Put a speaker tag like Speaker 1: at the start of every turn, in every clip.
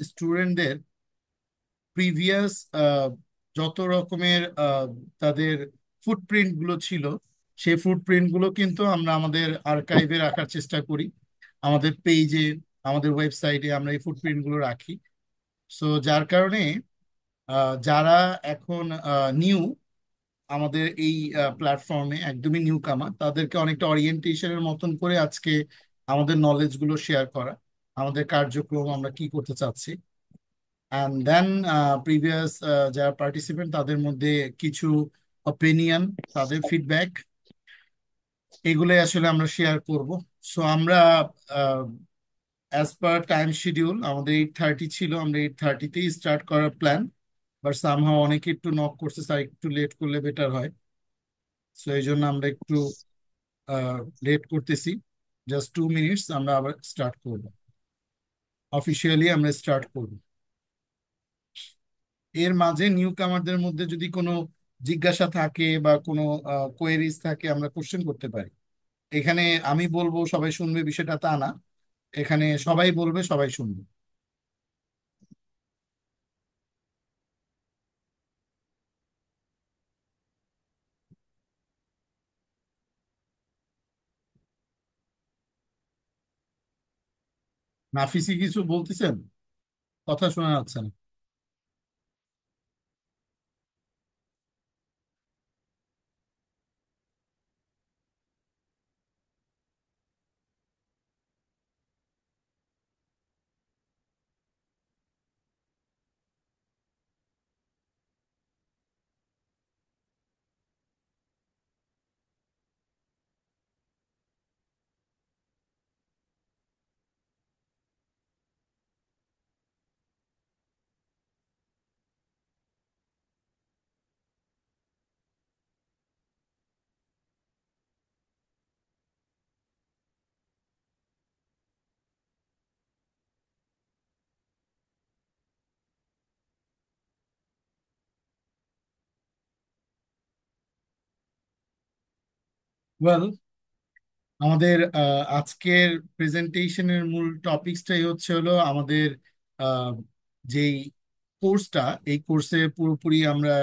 Speaker 1: স্টুডেন্টদের প্রিভিয়াস যত রকমের তাদের ফুটপ্রিন্ট গুলো ছিল, সেই ফুটপ্রিন্ট গুলো কিন্তু আমরা আমাদের আর্কাইভে রাখার চেষ্টা করি। আমাদের পেজে, আমাদের ওয়েবসাইটে আমরা এই ফুটপ্রিন্ট গুলো রাখি। সো যার কারণে যারা এখন নিউ আমাদের এই প্ল্যাটফর্মে, একদমই নিউ কামার, তাদেরকে অনেকটা অরিয়েন্টেশনের মতন করে আজকে আমাদের নলেজ গুলো শেয়ার করা, আমাদের কার্যক্রম আমরা কি করতে চাচ্ছি। অ্যান্ড দেন প্রিভিয়াস যারা পার্টিসিপেন্ট তাদের মধ্যে কিছু অপিনিয়ন, তাদের ফিডব্যাক, এগুলোই আসলে আমরা শেয়ার করব। সো আমরা অ্যাজ পার টাইম শিডিউল আমাদের 8:30 ছিল, আমরা 8:30তেই স্টার্ট করার প্ল্যান। বাট সামহাও অনেকে একটু নক করছে, স্যার একটু লেট করলে বেটার হয়। সো এই জন্য আমরা একটু লেট করতেছি। জাস্ট 2 মিনিটস, আমরা আবার স্টার্ট করব, অফিসিয়ালি আমরা স্টার্ট করব। এর মাঝে নিউ কামারদের মধ্যে যদি কোনো জিজ্ঞাসা থাকে বা কোনো কোয়েরিজ থাকে, আমরা কোশ্চেন করতে পারি। এখানে আমি বলবো সবাই শুনবে, বিষয়টা তা না। এখানে সবাই বলবে, সবাই শুনবে। নাফিসি কিছু বলতেছেন? কথা শোনা যাচ্ছে না। ওয়েল, আমাদের আজকের প্রেজেন্টেশনের মূল টপিকসটাই হচ্ছে হলো আমাদের আহ, যেই কোর্সটা, এই কোর্সে পুরোপুরি আমরা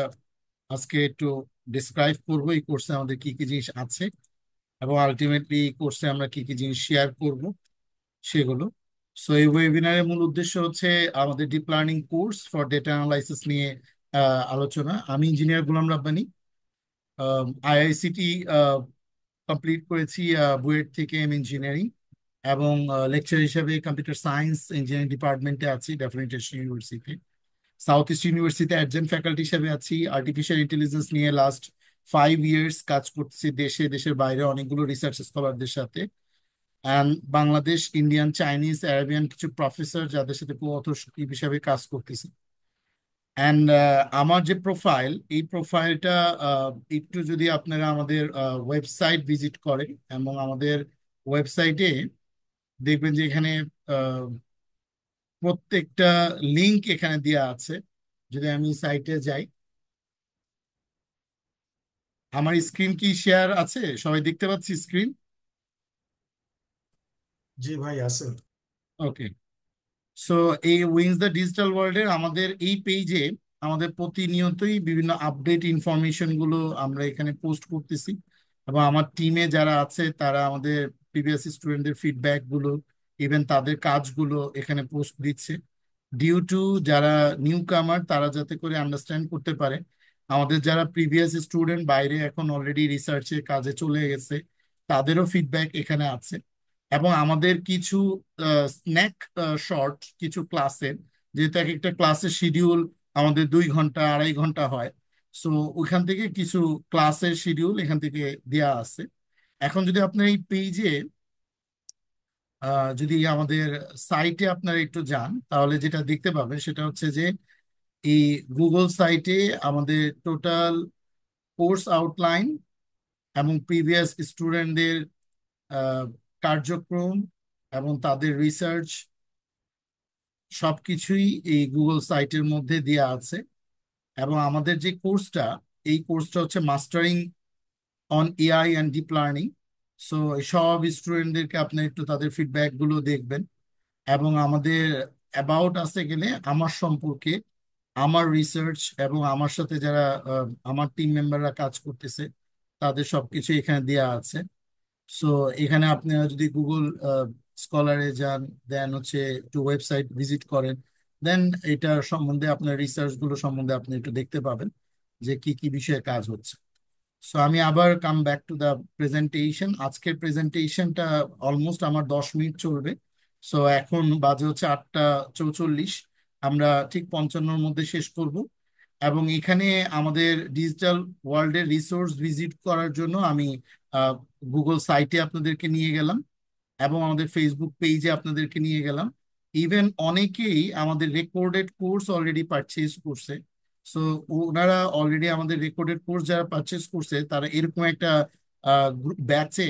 Speaker 1: আজকে একটু ডিসক্রাইব করবো এই কোর্সে আমাদের কি কি জিনিস আছে, এবং আলটিমেটলি এই কোর্সে আমরা কি কি জিনিস শেয়ার করব সেগুলো। সো এই ওয়েবিনারের মূল উদ্দেশ্য হচ্ছে আমাদের deep learning course for data analysis নিয়ে আলোচনা। আমি ইঞ্জিনিয়ার গোলাম রাব্বানি, আইআইসিটি কমপ্লিট করেছি বুয়েট থেকে ইঞ্জিনিয়ারিং, এবং লেকচার হিসেবে কম্পিউটার সায়েন্স ইঞ্জিনিয়ারিং ডিপার্টমেন্টে আছি ডেফিনেট ইউনিভার্সিটি। সাউথ ইস্ট ইউনিভার্সিটিতে অ্যাডজুনক্ট ফ্যাকাল্টি হিসেবে আছি। আর্টিফিশিয়াল ইন্টেলিজেন্স নিয়ে লাস্ট 5 ইয়ার্স কাজ করতেছি, দেশে দেশের বাইরে অনেকগুলো রিসার্চ স্কলারদের সাথে। And Bangladesh, Indian, Chinese, Arabian কিছু প্রফেসর যাদের সাথে কো অথর হিসেবে কাজ করতেছি। অ্যান্ড আমার যে প্রোফাইল, এই প্রোফাইলটা একটু যদি আপনারা আমাদের ওয়েবসাইট ভিজিট করেন, এবং আমাদের ওয়েবসাইটে দেখবেন যে এখানে আহ, প্রত্যেকটা লিংক এখানে দেওয়া আছে। যদি আমি সাইটে যাই, আমার স্ক্রিন কি শেয়ার আছে? সবাই দেখতে পাচ্ছি স্ক্রিন?
Speaker 2: জি ভাই আছে।
Speaker 1: ওকে। সো এই উইংস দ্য ডিজিটাল ওয়ার্ল্ডের আমাদের এই পেজে আমাদের প্রতিনিয়তই বিভিন্ন আপডেট ইনফরমেশন গুলো আমরা এখানে পোস্ট করতেছি, এবং আমার টিমে যারা আছে তারা আমাদের প্রিভিয়াস স্টুডেন্টদের ফিডব্যাক গুলো, ইভেন তাদের কাজগুলো এখানে পোস্ট দিচ্ছে। ডিউ টু যারা নিউ কামার, তারা যাতে করে আন্ডারস্ট্যান্ড করতে পারে, আমাদের যারা প্রিভিয়াস স্টুডেন্ট বাইরে এখন অলরেডি রিসার্চে কাজে চলে গেছে, তাদেরও ফিডব্যাক এখানে আছে। এবং আমাদের কিছু স্ন্যাক শর্ট কিছু ক্লাসের, যেহেতু এক একটা ক্লাসের শিডিউল আমাদের 2 ঘন্টা 2.5 ঘন্টা হয়, সো ওইখান থেকে কিছু ক্লাসের শিডিউল এখান থেকে দেয়া আছে। এখন যদি আপনার এই পেজে, যদি আমাদের সাইটে আপনারা একটু যান, তাহলে যেটা দেখতে পাবেন সেটা হচ্ছে যে এই গুগল সাইটে আমাদের টোটাল কোর্স আউটলাইন এবং প্রিভিয়াস স্টুডেন্টদের কার্যক্রম এবং তাদের রিসার্চ সবকিছুই এই গুগল সাইটের মধ্যে দেওয়া আছে। এবং আমাদের যে কোর্সটা, এই কোর্সটা হচ্ছে mastering on AI and deep learning. So সব স্টুডেন্টদেরকে আপনি একটু তাদের ফিডব্যাক গুলো দেখবেন। এবং আমাদের অ্যাবাউট আসে গেলে আমার সম্পর্কে, আমার রিসার্চ এবং আমার সাথে যারা আমার টিম মেম্বাররা কাজ করতেছে তাদের সবকিছু এখানে দেয়া আছে। সো এখানে আপনারা যদি গুগল স্কলারে যান, দেন হচ্ছে একটু ওয়েবসাইট ভিজিট করেন, দেন এটার সম্বন্ধে আপনার রিসার্চ গুলো সম্বন্ধে আপনি একটু দেখতে পাবেন যে কি কি বিষয়ে কাজ হচ্ছে। সো আমি আবার come back to the presentation. আজকের প্রেজেন্টেশনটা অলমোস্ট আমার 10 মিনিট চলবে। সো এখন বাজে হচ্ছে 8টা 44। আমরা ঠিক 55-র মধ্যে শেষ করব। এবং এখানে আমাদের ডিজিটাল ওয়ার্ল্ডের রিসোর্স ভিজিট করার জন্য আমি গুগল সাইটে আপনাদেরকে নিয়ে গেলাম এবং আমাদের ফেসবুক পেজে আপনাদেরকে নিয়ে গেলাম। ইভেন অনেকেই আমাদের রেকর্ডেড কোর্স অলরেডি পারচেজ করছে। সো ওনারা অলরেডি আমাদের রেকর্ডেড কোর্স যারা পারচেজ করছে তারা এরকম একটা ব্যাচে,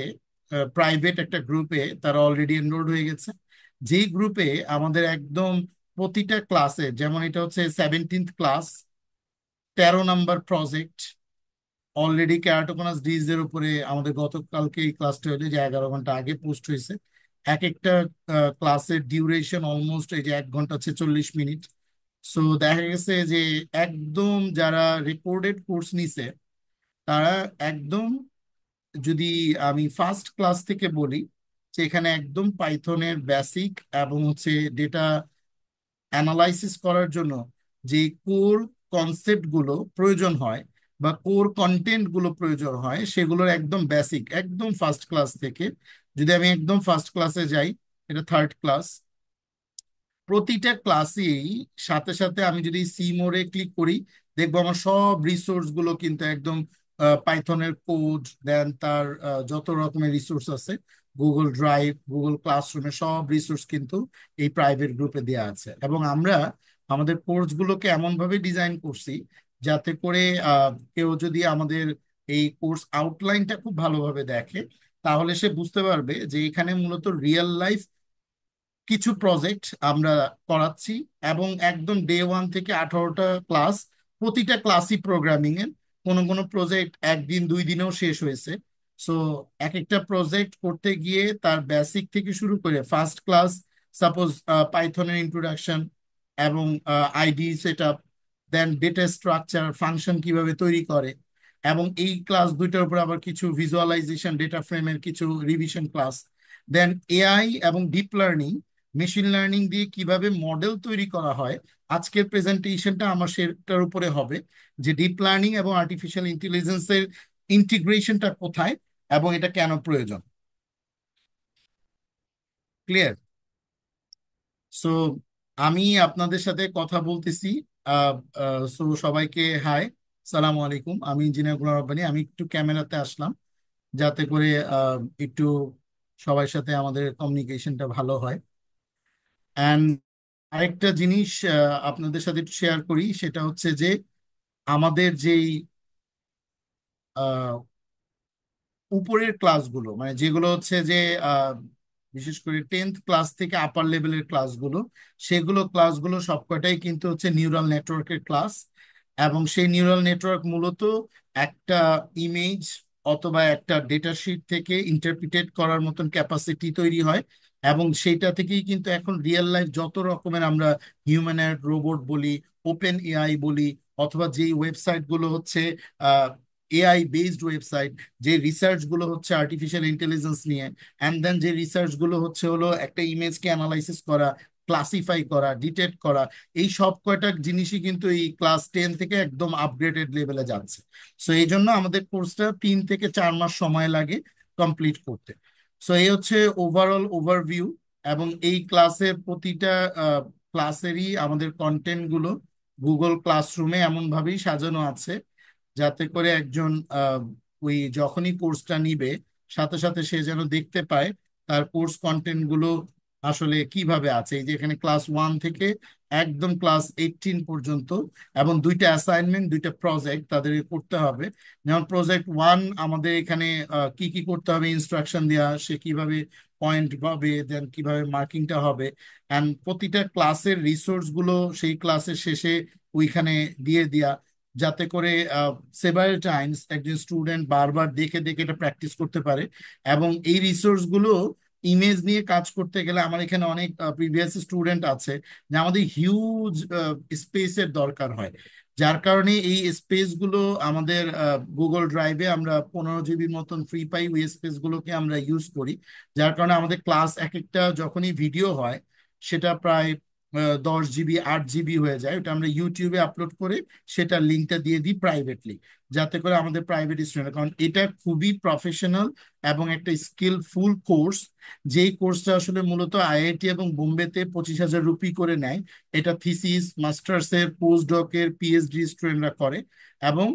Speaker 1: প্রাইভেট একটা গ্রুপে তারা অলরেডি এনরোল্ড হয়ে গেছে। যেই গ্রুপে আমাদের একদম প্রতিটা ক্লাসে, যেমন এটা হচ্ছে 17th class, 13 number project, already keratoconus disease এর উপরে আমাদের গতকালকে এই ক্লাসটা হলো, যে 11 ঘন্টা আগে পোস্ট হয়েছে। এক একটা ক্লাসের ডিউরেশন অলমোস্ট এই যে 1 ঘন্টা 46 মিনিট। সো দেখা গেছে যে একদম যারা রেকর্ডেড কোর্স নিছে তারা একদম, যদি আমি ফার্স্ট ক্লাস থেকে বলি, যে এখানে একদম পাইথনের বেসিক এবং হচ্ছে ডেটা অ্যানালাইসিস করার জন্য যে কোর কনসেপ্ট গুলো প্রয়োজন হয় বা কোর কন্টেন্ট গুলো প্রয়োজন হয় সেগুলোর একদম বেসিক, একদম ফার্স্ট ক্লাস থেকে। যদি আমি একদম ফার্স্ট ক্লাসে যাই, এটা 3rd ক্লাস, প্রতিটা ক্লাসেই সাথে সাথে আমি যদি সি মোড়ে ক্লিক করি, দেখবো আমার সব রিসোর্স গুলো কিন্তু একদম পাইথনের কোড, দেন তার যত রকমের রিসোর্স আছে, গুগল ড্রাইভ, গুগল ক্লাসরুমে সব রিসোর্স কিন্তু এই প্রাইভেট গ্রুপে দেওয়া আছে। এবং আমরা আমাদের কোর্স গুলোকে এমন ভাবে ডিজাইন করছি যাতে করে কেউ যদি আমাদের এই কোর্স আউটলাইনটা খুব ভালোভাবে দেখে, তাহলে সে বুঝতে পারবে যে এখানে মূলত রিয়েল লাইফ কিছু প্রজেক্ট আমরা করাচ্ছি। এবং একদম ডে 1 থেকে 18টা ক্লাস, প্রতিটা ক্লাসই প্রোগ্রামিং এর। কোনো কোনো প্রজেক্ট 1 দিন 2 দিনেও শেষ হয়েছে। সো এক একটা প্রজেক্ট করতে গিয়ে তার বেসিক থেকে শুরু করে ফার্স্ট ক্লাস, সাপোজ পাইথনের ইন্ট্রোডাকশন এবং আইডি সেট আপ, দেন ডেটা স্ট্রাকচার, ফাংশন কিভাবে তৈরি করে, এবং এই ক্লাস দুইটার উপর আবার কিছু ভিজুয়ালাইজেশন, ডেটা ফ্রেমের কিছু রিভিশন ক্লাস, দেন এআই এবং ডিপ লার্নিং, মেশিন লার্নিং দিয়ে কিভাবে মডেল তৈরি করা হয়। আজকের প্রেজেন্টেশনটা আমার সেটার উপরে হবে, যে ডিপ লার্নিং এবং আর্টিফিশিয়াল ইন্টেলিজেন্সের ইন্টিগ্রেশনটা কোথায় এবং এটা কেন প্রয়োজন। ক্লিয়ার? সো আমি আপনাদের সাথে কথা বলতেছি। সো সবাইকে হাই, সালাম আলাইকুম। আমি ইঞ্জিনিয়ার গুলাম রব্বানী। আমি একটু ক্যামেরাতে আসলাম যাতে করে একটু সবার সাথে আমাদের কমিউনিকেশনটা ভালো হয়। অ্যান্ড আরেকটা জিনিস আপনাদের সাথে একটু শেয়ার করি, সেটা হচ্ছে যে আমাদের যেই আহ, উপরের ক্লাসগুলো, মানে যেগুলো হচ্ছে যে আহ, বিশেষ করে 10th ক্লাস থেকে আপার লেভেলের ক্লাসগুলো, সেগুলো ক্লাসগুলো সবকটাই কিন্তু হচ্ছে নিউরাল নেটওয়ার্কের ক্লাস। এবং সেই নিউরাল নেটওয়ার্ক মূলত একটা ইমেজ অথবা একটা ডেটা শিট থেকে ইন্টারপ্রিটেট করার মতন ক্যাপাসিটি তৈরি হয়। এবং সেইটা থেকেই কিন্তু এখন রিয়েল লাইফ যত রকমের আমরা হিউম্যানয়েড রোবট বলি, ওপেন এআই বলি, অথবা যেই ওয়েবসাইট গুলো হচ্ছে এআই বেসড ওয়েবসাইট, যে রিসার্চ গুলো হচ্ছে আর্টিফিশিয়াল ইন্টেলিজেন্স নিয়ে, অ্যান্ড দেন যে রিসার্চ গুলো হচ্ছে হলো একটা ইমেজকে অ্যানালাইসিস করা, ক্লাসিফাই করা, ডিটেক্ট করা, এই সব কয়টা জিনিসই কিন্তু এই ক্লাস 10 থেকে একদম আপগ্রেডেড লেভেলে যাচ্ছে। সো এই জন্য আমাদের কোর্সটা 3 থেকে 4 মাস সময় লাগে কমপ্লিট করতে। সো এই হচ্ছে ওভারঅল ওভারভিউ। এবং এই ক্লাসের প্রতিটা ক্লাসেরই আমাদের কন্টেন্ট গুলো গুগল ক্লাসরুমে এমন ভাবেই সাজানো আছে যাতে করে একজন ওই যখনই কোর্সটা নিবে সাথে সাথে সে যেন দেখতে পায় তার কোর্স কন্টেন্ট গুলো আসলে কিভাবে আছে। এই যে এখানে ক্লাস 1 থেকে একদম ক্লাস 18 পর্যন্ত, এবং 2টা অ্যাসাইনমেন্ট, 2টা প্রজেক্ট তাদের করতে হবে। যেমন প্রজেক্ট 1 আমাদের এখানে কি কি করতে হবে, ইনস্ট্রাকশন দেওয়া, সে কিভাবে পয়েন্ট পাবে, দেন কিভাবে মার্কিংটা হবে, অ্যান্ড প্রতিটা ক্লাসের রিসোর্স গুলো সেই ক্লাসের শেষে ওইখানে দিয়ে দেয়া, যাতে করে সেভারাল টাইমস একজন স্টুডেন্ট বারবার দেখে দেখে এটা প্র্যাকটিস করতে পারে। এবং এই রিসোর্স গুলো ইমেজ নিয়ে কাজ করতে গেলে আমার এখানে অনেক প্রিভিয়াস স্টুডেন্ট আছে যে আমাদের হিউজ স্পেসের দরকার হয়, যার কারণে এই স্পেসগুলো আমাদের গুগল ড্রাইভে আমরা 15 জিবির মতন ফ্রি পাই, ওই স্পেসগুলোকে আমরা ইউজ করি। যার কারণে আমাদের ক্লাস এক একটা যখনই ভিডিও হয় সেটা প্রায় 10 জিবি 8 জিবি হয়ে যায়। ওটা আমরা ইউটিউবে আপলোড করে সেটা লিঙ্কটা দিয়ে দিই প্রাইভেটলি, যাতে করে আমাদের প্রাইভেট স্টুডেন্ট, কারণ এটা খুবই প্রফেশনাল এবং একটা স্কিলফুল কোর্স। যেই কোর্সটা আসলে মূলত আইআইটি এবং বোম্বেতে 25,000 রুপি করে নেয়। এটা থিসিস, মাস্টার্সের, পোস্ট ডকের, পিএইচডি স্টুডেন্টরা করে। এবং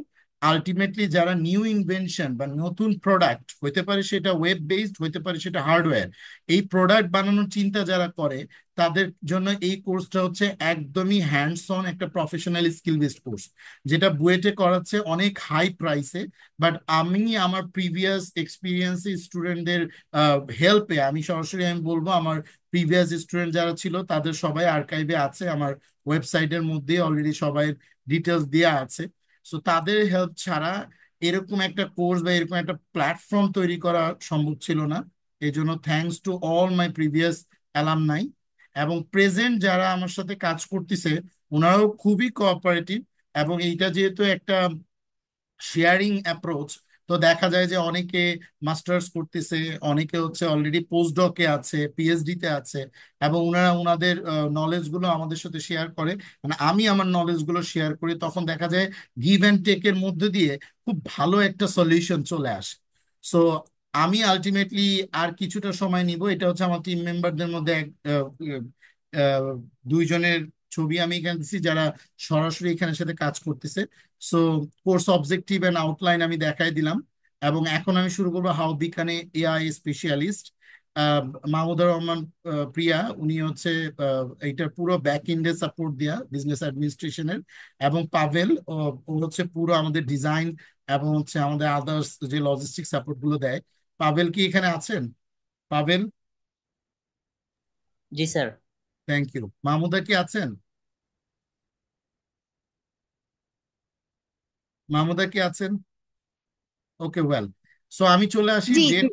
Speaker 1: আলটিমেটলি যারা নিউ ইনভেনশন বা নতুন প্রোডাক্ট, হইতে পারে সেটা ওয়েব বেসড, হইতে পারে সেটা হার্ডওয়্যার, এই প্রোডাক্ট বানানোর চিন্তা যারা করে তাদের জন্য এই কোর্সটা হচ্ছে একদমই হ্যান্ডস অন একটা প্রফেশনাল স্কিল বেসড কোর্স, যেটা বুয়েটে করাচ্ছে অনেক হাই প্রাইসে। বাট আমি আমার প্রিভিয়াস এক্সপিরিয়েন্স স্টুডেন্টদের হেল্পে আমি বলবো আমার প্রিভিয়াস স্টুডেন্ট যারা ছিল তাদের সবাই আর্কাইভে আছে, আমার ওয়েবসাইটের মধ্যে অলরেডি সবাই ডিটেলস দেওয়া আছে। সো তাদের হেল্প ছাড়া এরকম একটা কোর্স বা এরকম একটা প্ল্যাটফর্ম তৈরি করা সম্ভব ছিল না। এই জন্য thanks to all my previous alumni. এবং প্রেজেন্ট যারা আমার সাথে কাজ করতেছে ওনারাও খুবই কোঅপারেটিভ। এবং এইটা যেহেতু একটা শেয়ারিং অ্যাপ্রোচ, তো দেখা যায় যে অনেকে মাস্টার্স করতেছে, অনেকে হচ্ছে অলরেডি পোস্ট ডকে আছে, পিএইচডি তে আছে, এবং ওনারা ওনাদের নলেজ গুলো আমাদের সাথে শেয়ার করে, মানে আমি আমার নলেজ গুলো শেয়ার করি, তখন দেখা যায় গিভ অ্যান্ড টেকের মধ্যে দিয়ে খুব ভালো একটা সলিউশন চলে আসে। সো আমি আলটিমেটলি আর কিছুটা সময় নিব, এটা হচ্ছে আমার টিম মেম্বারদের মধ্যে আহ, দুইজনের ছবি আমি এখানে দিচ্ছি যারা সরাসরি এখানের সাথে কাজ করতেছে। So course objective and outline আমি দেখাই দিলাম। এবং এখন আমি শুরু করবো how become an AI specialist. Mahmudur Rahman Priya, উনি হচ্ছে এইটার পুরো ব্যাক এন্ডে সাপোর্ট দেয়া বিজনেস অ্যাডমিনিস্ট্রেশনের। এবং পাভেল, ও হচ্ছে পুরো আমাদের ডিজাইন এবং হচ্ছে আমাদের আদার্স যে লজিস্টিক সাপোর্ট গুলো দেয়। পাভেল কি এখানে আছেন? পাভেল?
Speaker 2: জি স্যার।
Speaker 1: Thank you. মাহমুদা কি আছেন? মাহমুদা কি আছেন? ওকে, ওয়েল। সো আমি চলে আসি
Speaker 3: জি জি।
Speaker 1: ডেট।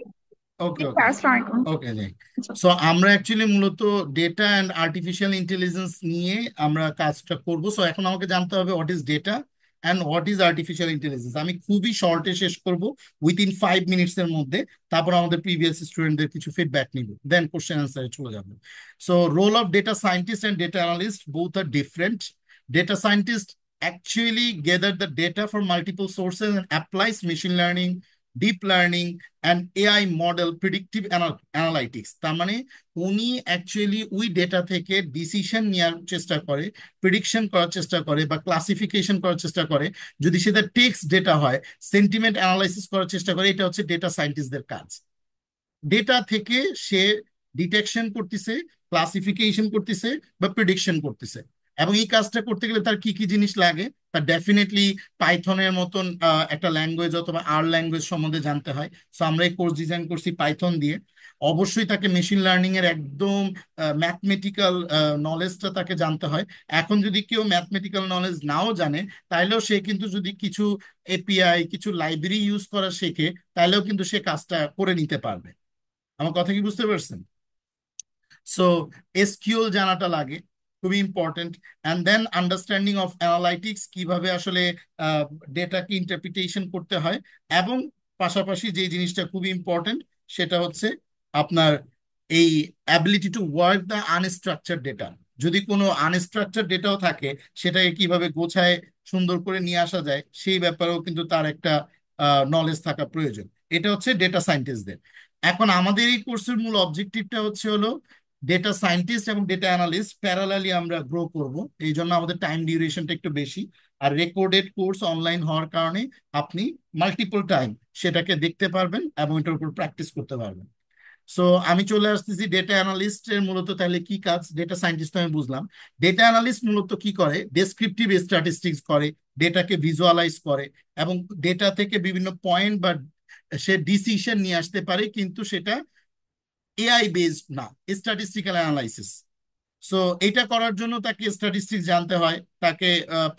Speaker 1: ওকে, ওকে।
Speaker 3: স্যার, আসসালামু আলাইকুম।
Speaker 1: ওকে, জি। সো আমরা অ্যাকচুয়ালি মূলত ডেটা অ্যান্ড আর্টিফিশিয়াল ইন্টেলিজেন্স নিয়ে আমরা কাজটা করব। সো এখন আমাকে জানতে হবে what is data and what is artificial intelligence. আমি খুবই শর্টে শেষ করব, উইথিন 5 মিনিটস এর মধ্যে। তারপর আমাদের প্রিভিয়াস স্টুডেন্টদের কিছু ফিডব্যাক নিব, দেন কোশ্চেন অ্যান্সারে চলে যাব। So role of data scientist and data analyst both are different. Data scientist actually gather the data from multiple sources and applies machine learning, deep learning and AI model predictive analytics। তার মানে উনি actually ওই data থেকে decision নেওয়ার চেষ্টা করে, prediction করার চেষ্টা করে বা ক্লাসিফিকেশন করার চেষ্টা করে। যদি সেটা টেক্সট ডেটা হয়, সেন্টিমেন্ট অ্যানালাইসিস করার চেষ্টা করে। এটা হচ্ছে ডেটা সায়েন্টিস্টদের কাজ। ডেটা থেকে সে ডিটেকশন করতেছে, ক্লাসিফিকেশন করতেছে বা প্রেডিকশন করতেছে। এবং এই কাজটা করতে গেলে তার কি কি জিনিস লাগে? তার ডেফিনেটলি পাইথনের মতন একটা ল্যাঙ্গুয়েজ অথবা আর ল্যাঙ্গুয়েজ সম্বন্ধে জানতে হয়। সো আমরা এই কোর্স ডিজাইন করছি পাইথন দিয়ে। অবশ্যই তাকে মেশিন লার্নিং এর একদম ম্যাথমেটিক্যাল নলেজটা তাকে জানতে হয়। এখন যদি কেউ ম্যাথমেটিক্যাল নলেজ নাও জানে, তাইলেও সে কিন্তু যদি কিছু এপিআই, কিছু লাইব্রেরি ইউজ করা শেখে, তাইলেও কিন্তু সে কাজটা করে নিতে পারবে। আমার কথা কি বুঝতে পারছেন? সো এসকিউএল জানাটা লাগে, খুবই important. And then understanding of analytics, কিভাবে আসলে ডেটাকে ইন্টারপ্রিটেশন করতে হয়। এবং পাশাপাশি যে জিনিসটা খুবই ইম্পর্টেন্ট সেটা হচ্ছে আপনার এই ability to work the unstructured data. যদি কোনো আনস্ট্রাকচার ডেটাও থাকে, সেটাকে কিভাবে গোছায় সুন্দর করে নিয়ে আসা যায় সেই ব্যাপারেও কিন্তু তার একটা নলেজ থাকা প্রয়োজন। এটা হচ্ছে ডেটা সায়েন্টিস্টদের। এখন আমাদের এই কোর্সের মূল অবজেক্টিভটা হচ্ছে হলো ডেটা সায়েন্টিস্ট এবং ডেটা অ্যানালিস্ট প্যারালালি আমরা গ্রো করব। এই জন্য আমাদের টাইম ডিউরেশনটা একটু বেশি। আর রেকর্ডেড কোর্স অনলাইন হওয়ার কারণে আপনি মাল্টিপল টাইম সেটাকে দেখতে পারবেন এবং এটার উপর প্র্যাকটিস করতে পারবেন। সো আমি চলে আসতেছি ডেটা অ্যানালিস্টের মূলত তাহলে কি কাজ। ডেটা সায়েন্টিস্ট তো আমি বুঝলাম। ডেটা অ্যানালিস্ট মূলত কি করে? ডেসক্রিপটিভ স্ট্যাটিস্টিক্স করে, ডেটাকে ভিজুয়ালাইজ করে, এবং ডেটা থেকে বিভিন্ন পয়েন্ট বা সে ডিসিশন নিয়ে আসতে পারে, কিন্তু সেটা এআই বেসড না, স্ট্যাটিস্টিক্যাল অ্যানালাইসিস। সো এটা করার জন্য তাকে স্ট্যাটিস্টিক্স জানতে হয়, তাকে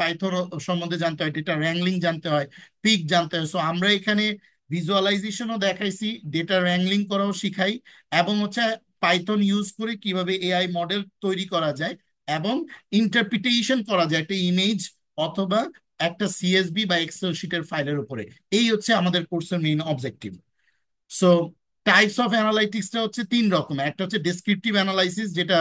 Speaker 1: পাইথন সম্বন্ধে জানতে হয়, ডেটা wrangling জানতে হয়, পিক জানতে হয়। সো আমরা এখানে ভিজুয়ালাইজেশনও দেখাইছি, ডেটা wrangling করাও শিখাই, এবং হচ্ছে পাইথন ইউজ করে কিভাবে এআই মডেল তৈরি করা যায় এবং ইন্টারপ্রিটেশন করা যায় একটা ইমেজ অথবা একটা সিএসভি বা এক্সেল শিটের ফাইলের উপরে। এই হচ্ছে আমাদের কোর্সের main objective. So types of অ্যানালাইটিক্সটা হচ্ছে তিন রকমের। একটা হচ্ছে ডেসক্রিপটিভ অ্যানালাইসিস, যেটা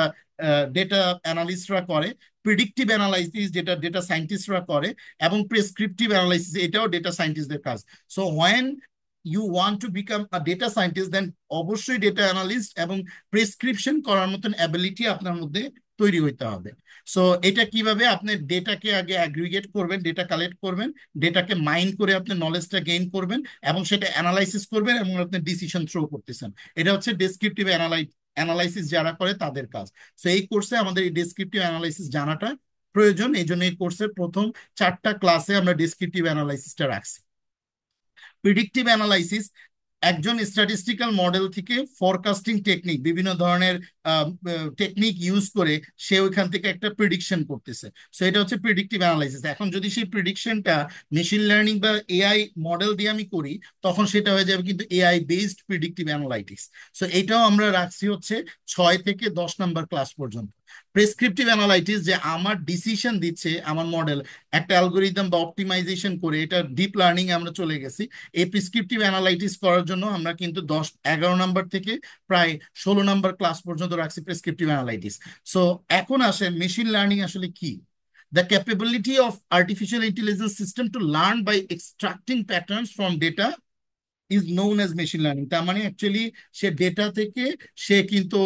Speaker 1: ডেটা অ্যানালিস্টরা করে; প্রিডিক্টিভ অ্যানালাইসিস, যেটা ডেটা সায়েন্টিস্টরা করে; এবং প্রেসক্রিপটিভ অ্যানালাইসিস, এটাও ডেটা সায়েন্টিস্টদের কাজ। So when you want to become a data scientist, then অবশ্যই ডেটা অ্যানালিস্ট এবং প্রেসক্রিপশন করার মতন অ্যাবিলিটি আপনার মধ্যে তৈরি হইতে হবে। সো এটা কিভাবে আপনি ডেটাকে আগে অ্যাগ্রিগেট করবেন, ডেটা কালেক্ট করবেন, ডেটাকে মাইন্ড করে আপনি নলেজটা গেইন করবেন, এবং সেটা অ্যানালাইসিস করবেন, এবং আপনি ডিসিশন থ্রো করতেছেন। এটা হচ্ছে ডেসক্রিপটিভ অ্যানালাইসিস যারা করে তাদের কাজ। সো এই কোর্সে আমাদের এই ডেসক্রিপটিভ অ্যানালাইসিস জানাটা প্রয়োজন। এই জন্য এই কোর্সের প্রথম 4টা ক্লাসে আমরা ডেসক্রিপটিভ অ্যানালাইসিসটা রাখছি। প্রিডিক্টিভ অ্যানালাইসিস একজন স্ট্যাটিস্টিক্যাল মডেল থেকে ফরকাস্টিং টেকনিক, বিভিন্ন ধরনের টেকনিক ইউজ করে সে ওইখান থেকে একটা প্রিডিকশন করতেছে। সো এটা হচ্ছে প্রিডিক্টিভ অ্যানালাইসিস। এখন যদি সেই প্রিডিকশনটা মেশিন লার্নিং বা এআই মডেল দিয়ে আমি করি, তখন সেটা হয়ে যাবে কিন্তু এআই বেসড প্রিডিক্টিভ অ্যানালাইটিক্স। সো এটাও আমরা রাখছি হচ্ছে 6 থেকে 10 নম্বর ক্লাস পর্যন্ত। প্রেসক্রিপটিভ অ্যানালাইটিস, যে আমার ডিসিশন দিচ্ছে আমার মডেল একটা অ্যালগোরিদম বা অপটিমাইজেশন করে, এটা ডিপ লার্নিং আমরা চলে গেছি। এই প্রেসক্রিপটিভ অ্যানালাইটিস করার জন্য আমরা কিন্তু 11 নম্বর থেকে প্রায় 16 নম্বর ক্লাস পর্যন্ত রাখছি প্রেসক্রিপটিভ অ্যানালাইটিস। সো এখন আসে মেশিন লার্নিং আসলে কি। The capability of artificial intelligence system to learn by extracting patterns from data is known as machine learning. তার মানে অ্যাকচুয়ালি সে ডেটা থেকে সে কিন্তু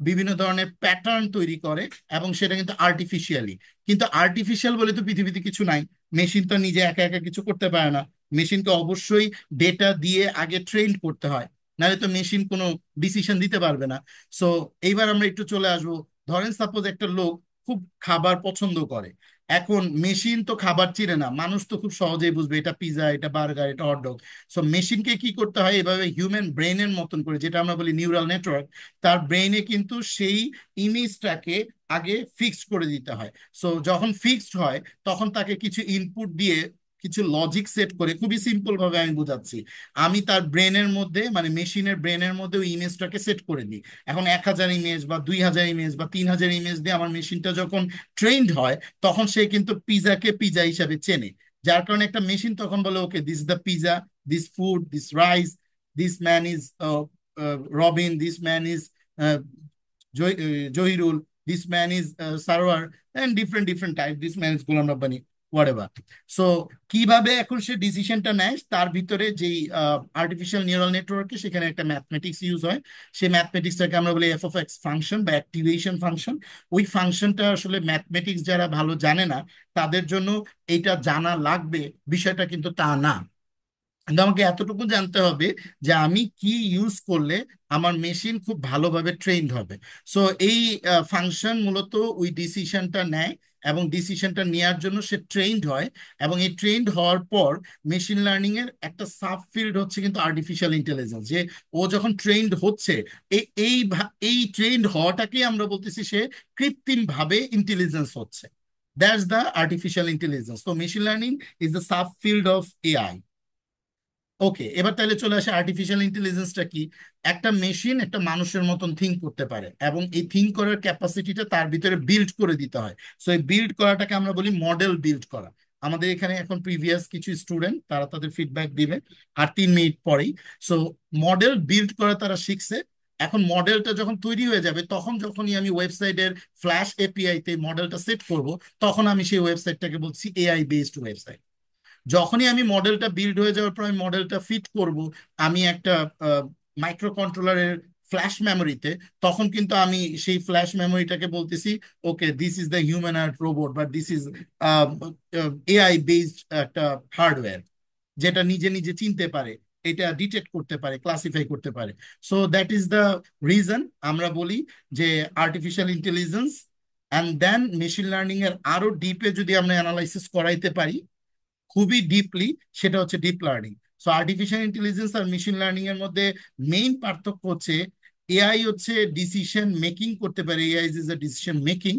Speaker 1: বিভিন্ন ধরনের প্যাটার্ন তৈরি করে, এবং সেটা কিন্তু আর্টিফিশিয়ালি। কিন্তু আর্টিফিশিয়াল বলে তো পৃথিবীতে কিছু নাই। মেশিন তো নিজে একা একা কিছু করতে পারে না। মেশিনকে অবশ্যই ডেটা দিয়ে আগে ট্রেন করতে হয়, নাহলে তো মেশিন কোনো ডিসিশন দিতে পারবে না। সো এইবার আমরা একটু চলে আসবো। ধরেন সাপোজ একটা লোক খুব খাবার পছন্দ করে। এখন মেশিন তো খাবার চিনে না, মানুষ তো খুব সহজেই বুঝবে এটা পিৎজা, এটা বার্গার, এটা হটডগ। সো মেশিনকে কি করতে হয়, এভাবে হিউম্যান ব্রেনের মতন করে, যেটা আমরা বলি নিউরাল নেটওয়ার্ক, তার ব্রেনে কিন্তু সেই ইমেজটাকে আগে ফিক্সড করে দিতে হয়। সো যখন ফিক্সড হয়, তখন তাকে কিছু ইনপুট দিয়ে কিছু লজিক সেট করে, খুবই সিম্পল ভাবে আমি বোঝাচ্ছি, আমি তার ব্রেনের মধ্যে মানে মেশিনের ব্রেনের মধ্যে ওই ইমেজটাকে সেট করে দিই। এখন 1000 ইমেজ বা 2000 ইমেজ বা 3000 ইমেজ দিয়ে আমার মেশিনটা যখন ট্রেন্ড হয়, তখন সে কিন্তু পিজাকে পিজা হিসাবে চেনে। যার কারণে একটা মেশিন তখন বলে, okay, this the pizza, this food, this rice, this man is Robin, this man is uh, Johirul, this man is Sarwar, and different type. This man is Ghulam Rabbani, whatever. So কিভাবে এখন সে ডিসিশনটা নেয়, তার ভিতরে যেই artificial neural নেটওয়ার্কে সেখানে একটা ম্যাথমেটিক্স ইউজ হয়। সেই ম্যাথমেটিক্সটাকে আমরা বলি এফ অফ এক্স ফাংশন বা অ্যাক্টিভেশন ফাংশন। ওই ফাংশনটা আসলে ম্যাথমেটিক্স যারা ভালো জানে না তাদের জন্য এটা জানা লাগবে বিষয়টা কিন্তু তা না। কিন্তু আমাকে এতটুকু জানতে হবে যে আমি কি ইউজ করলে আমার মেশিন খুব ভালোভাবে ট্রেনড হবে। সো এই ফাংশন মূলত ওই ডিসিশনটা নেয়, এবং ডিসিশনটা নেওয়ার জন্য সে ট্রেনড হয়। এবং এই ট্রেনড হওয়ার পর মেশিন লার্নিং এর একটা সাব ফিল্ড হচ্ছে কিন্তু আর্টিফিশিয়াল ইন্টেলিজেন্স। যে ও যখন ট্রেনড হচ্ছে, এই ট্রেনড হওয়াটাকে আমরা বলতেছি সে কৃত্রিম ভাবে ইন্টেলিজেন্স হচ্ছে। That's the artificial intelligence. তো machine learning is the sub field of AI. Okay, এবার তাহলে চলে আসে আর্টিফিশিয়াল ইন্টেলিজেন্সটা কি। একটা মেশিন একটা মানুষের মতন থিঙ্ক করতে পারে, এবং এই থিঙ্ক করার ক্যাপাসিটিটা তার ভিতরে বিল্ড করে দিতে হয়। সো এই বিল্ড করাটাকে আমরা বলি মডেল বিল্ড করা। আমাদের এখানে এখন প্রিভিয়াস কিছু স্টুডেন্ট তারা তাদের ফিডব্যাক দিবে আর 3 মিনিট পরেই। সো মডেল বিল্ড করা তারা শিখছে। এখন মডেলটা যখন তৈরি হয়ে যাবে, তখন যখনই আমি ওয়েবসাইটের ফ্ল্যাশ এপিআই তে মডেলটা সেট করব, তখন আমি সেই ওয়েবসাইটটাকে বলছি এআই বেসড ওয়েবসাইট। যখনই আমি মডেলটা বিল্ড হয়ে যাওয়ার পর আমি মডেলটা ফিট করব আমি একটা মাইক্রো কন্ট্রোলারের ফ্ল্যাশ মেমোরিতে, তখন কিন্তু আমি সেই ফ্ল্যাশ মেমোরিটাকে বলতেছি, okay, this is the humanoid robot, বা দিস ইজ এআই বেসড একটা হার্ডওয়্যার, যেটা নিজে নিজে চিনতে পারে, এটা ডিটেক্ট করতে পারে, ক্লাসিফাই করতে পারে। So that is the reason আমরা বলি যে artificial intelligence and then machine learning এর আরো ডিপে যদি আমরা অ্যানালাইসিস করাইতে পারি খুবই ডিপলি, সেটা হচ্ছে deep learning. So artificial intelligence আর মেশিন লার্নিং এর মধ্যে মেইন পার্থক্য হচ্ছে এআই হচ্ছে ডিসিশন মেকিং করতে পারে, AI is a decision making,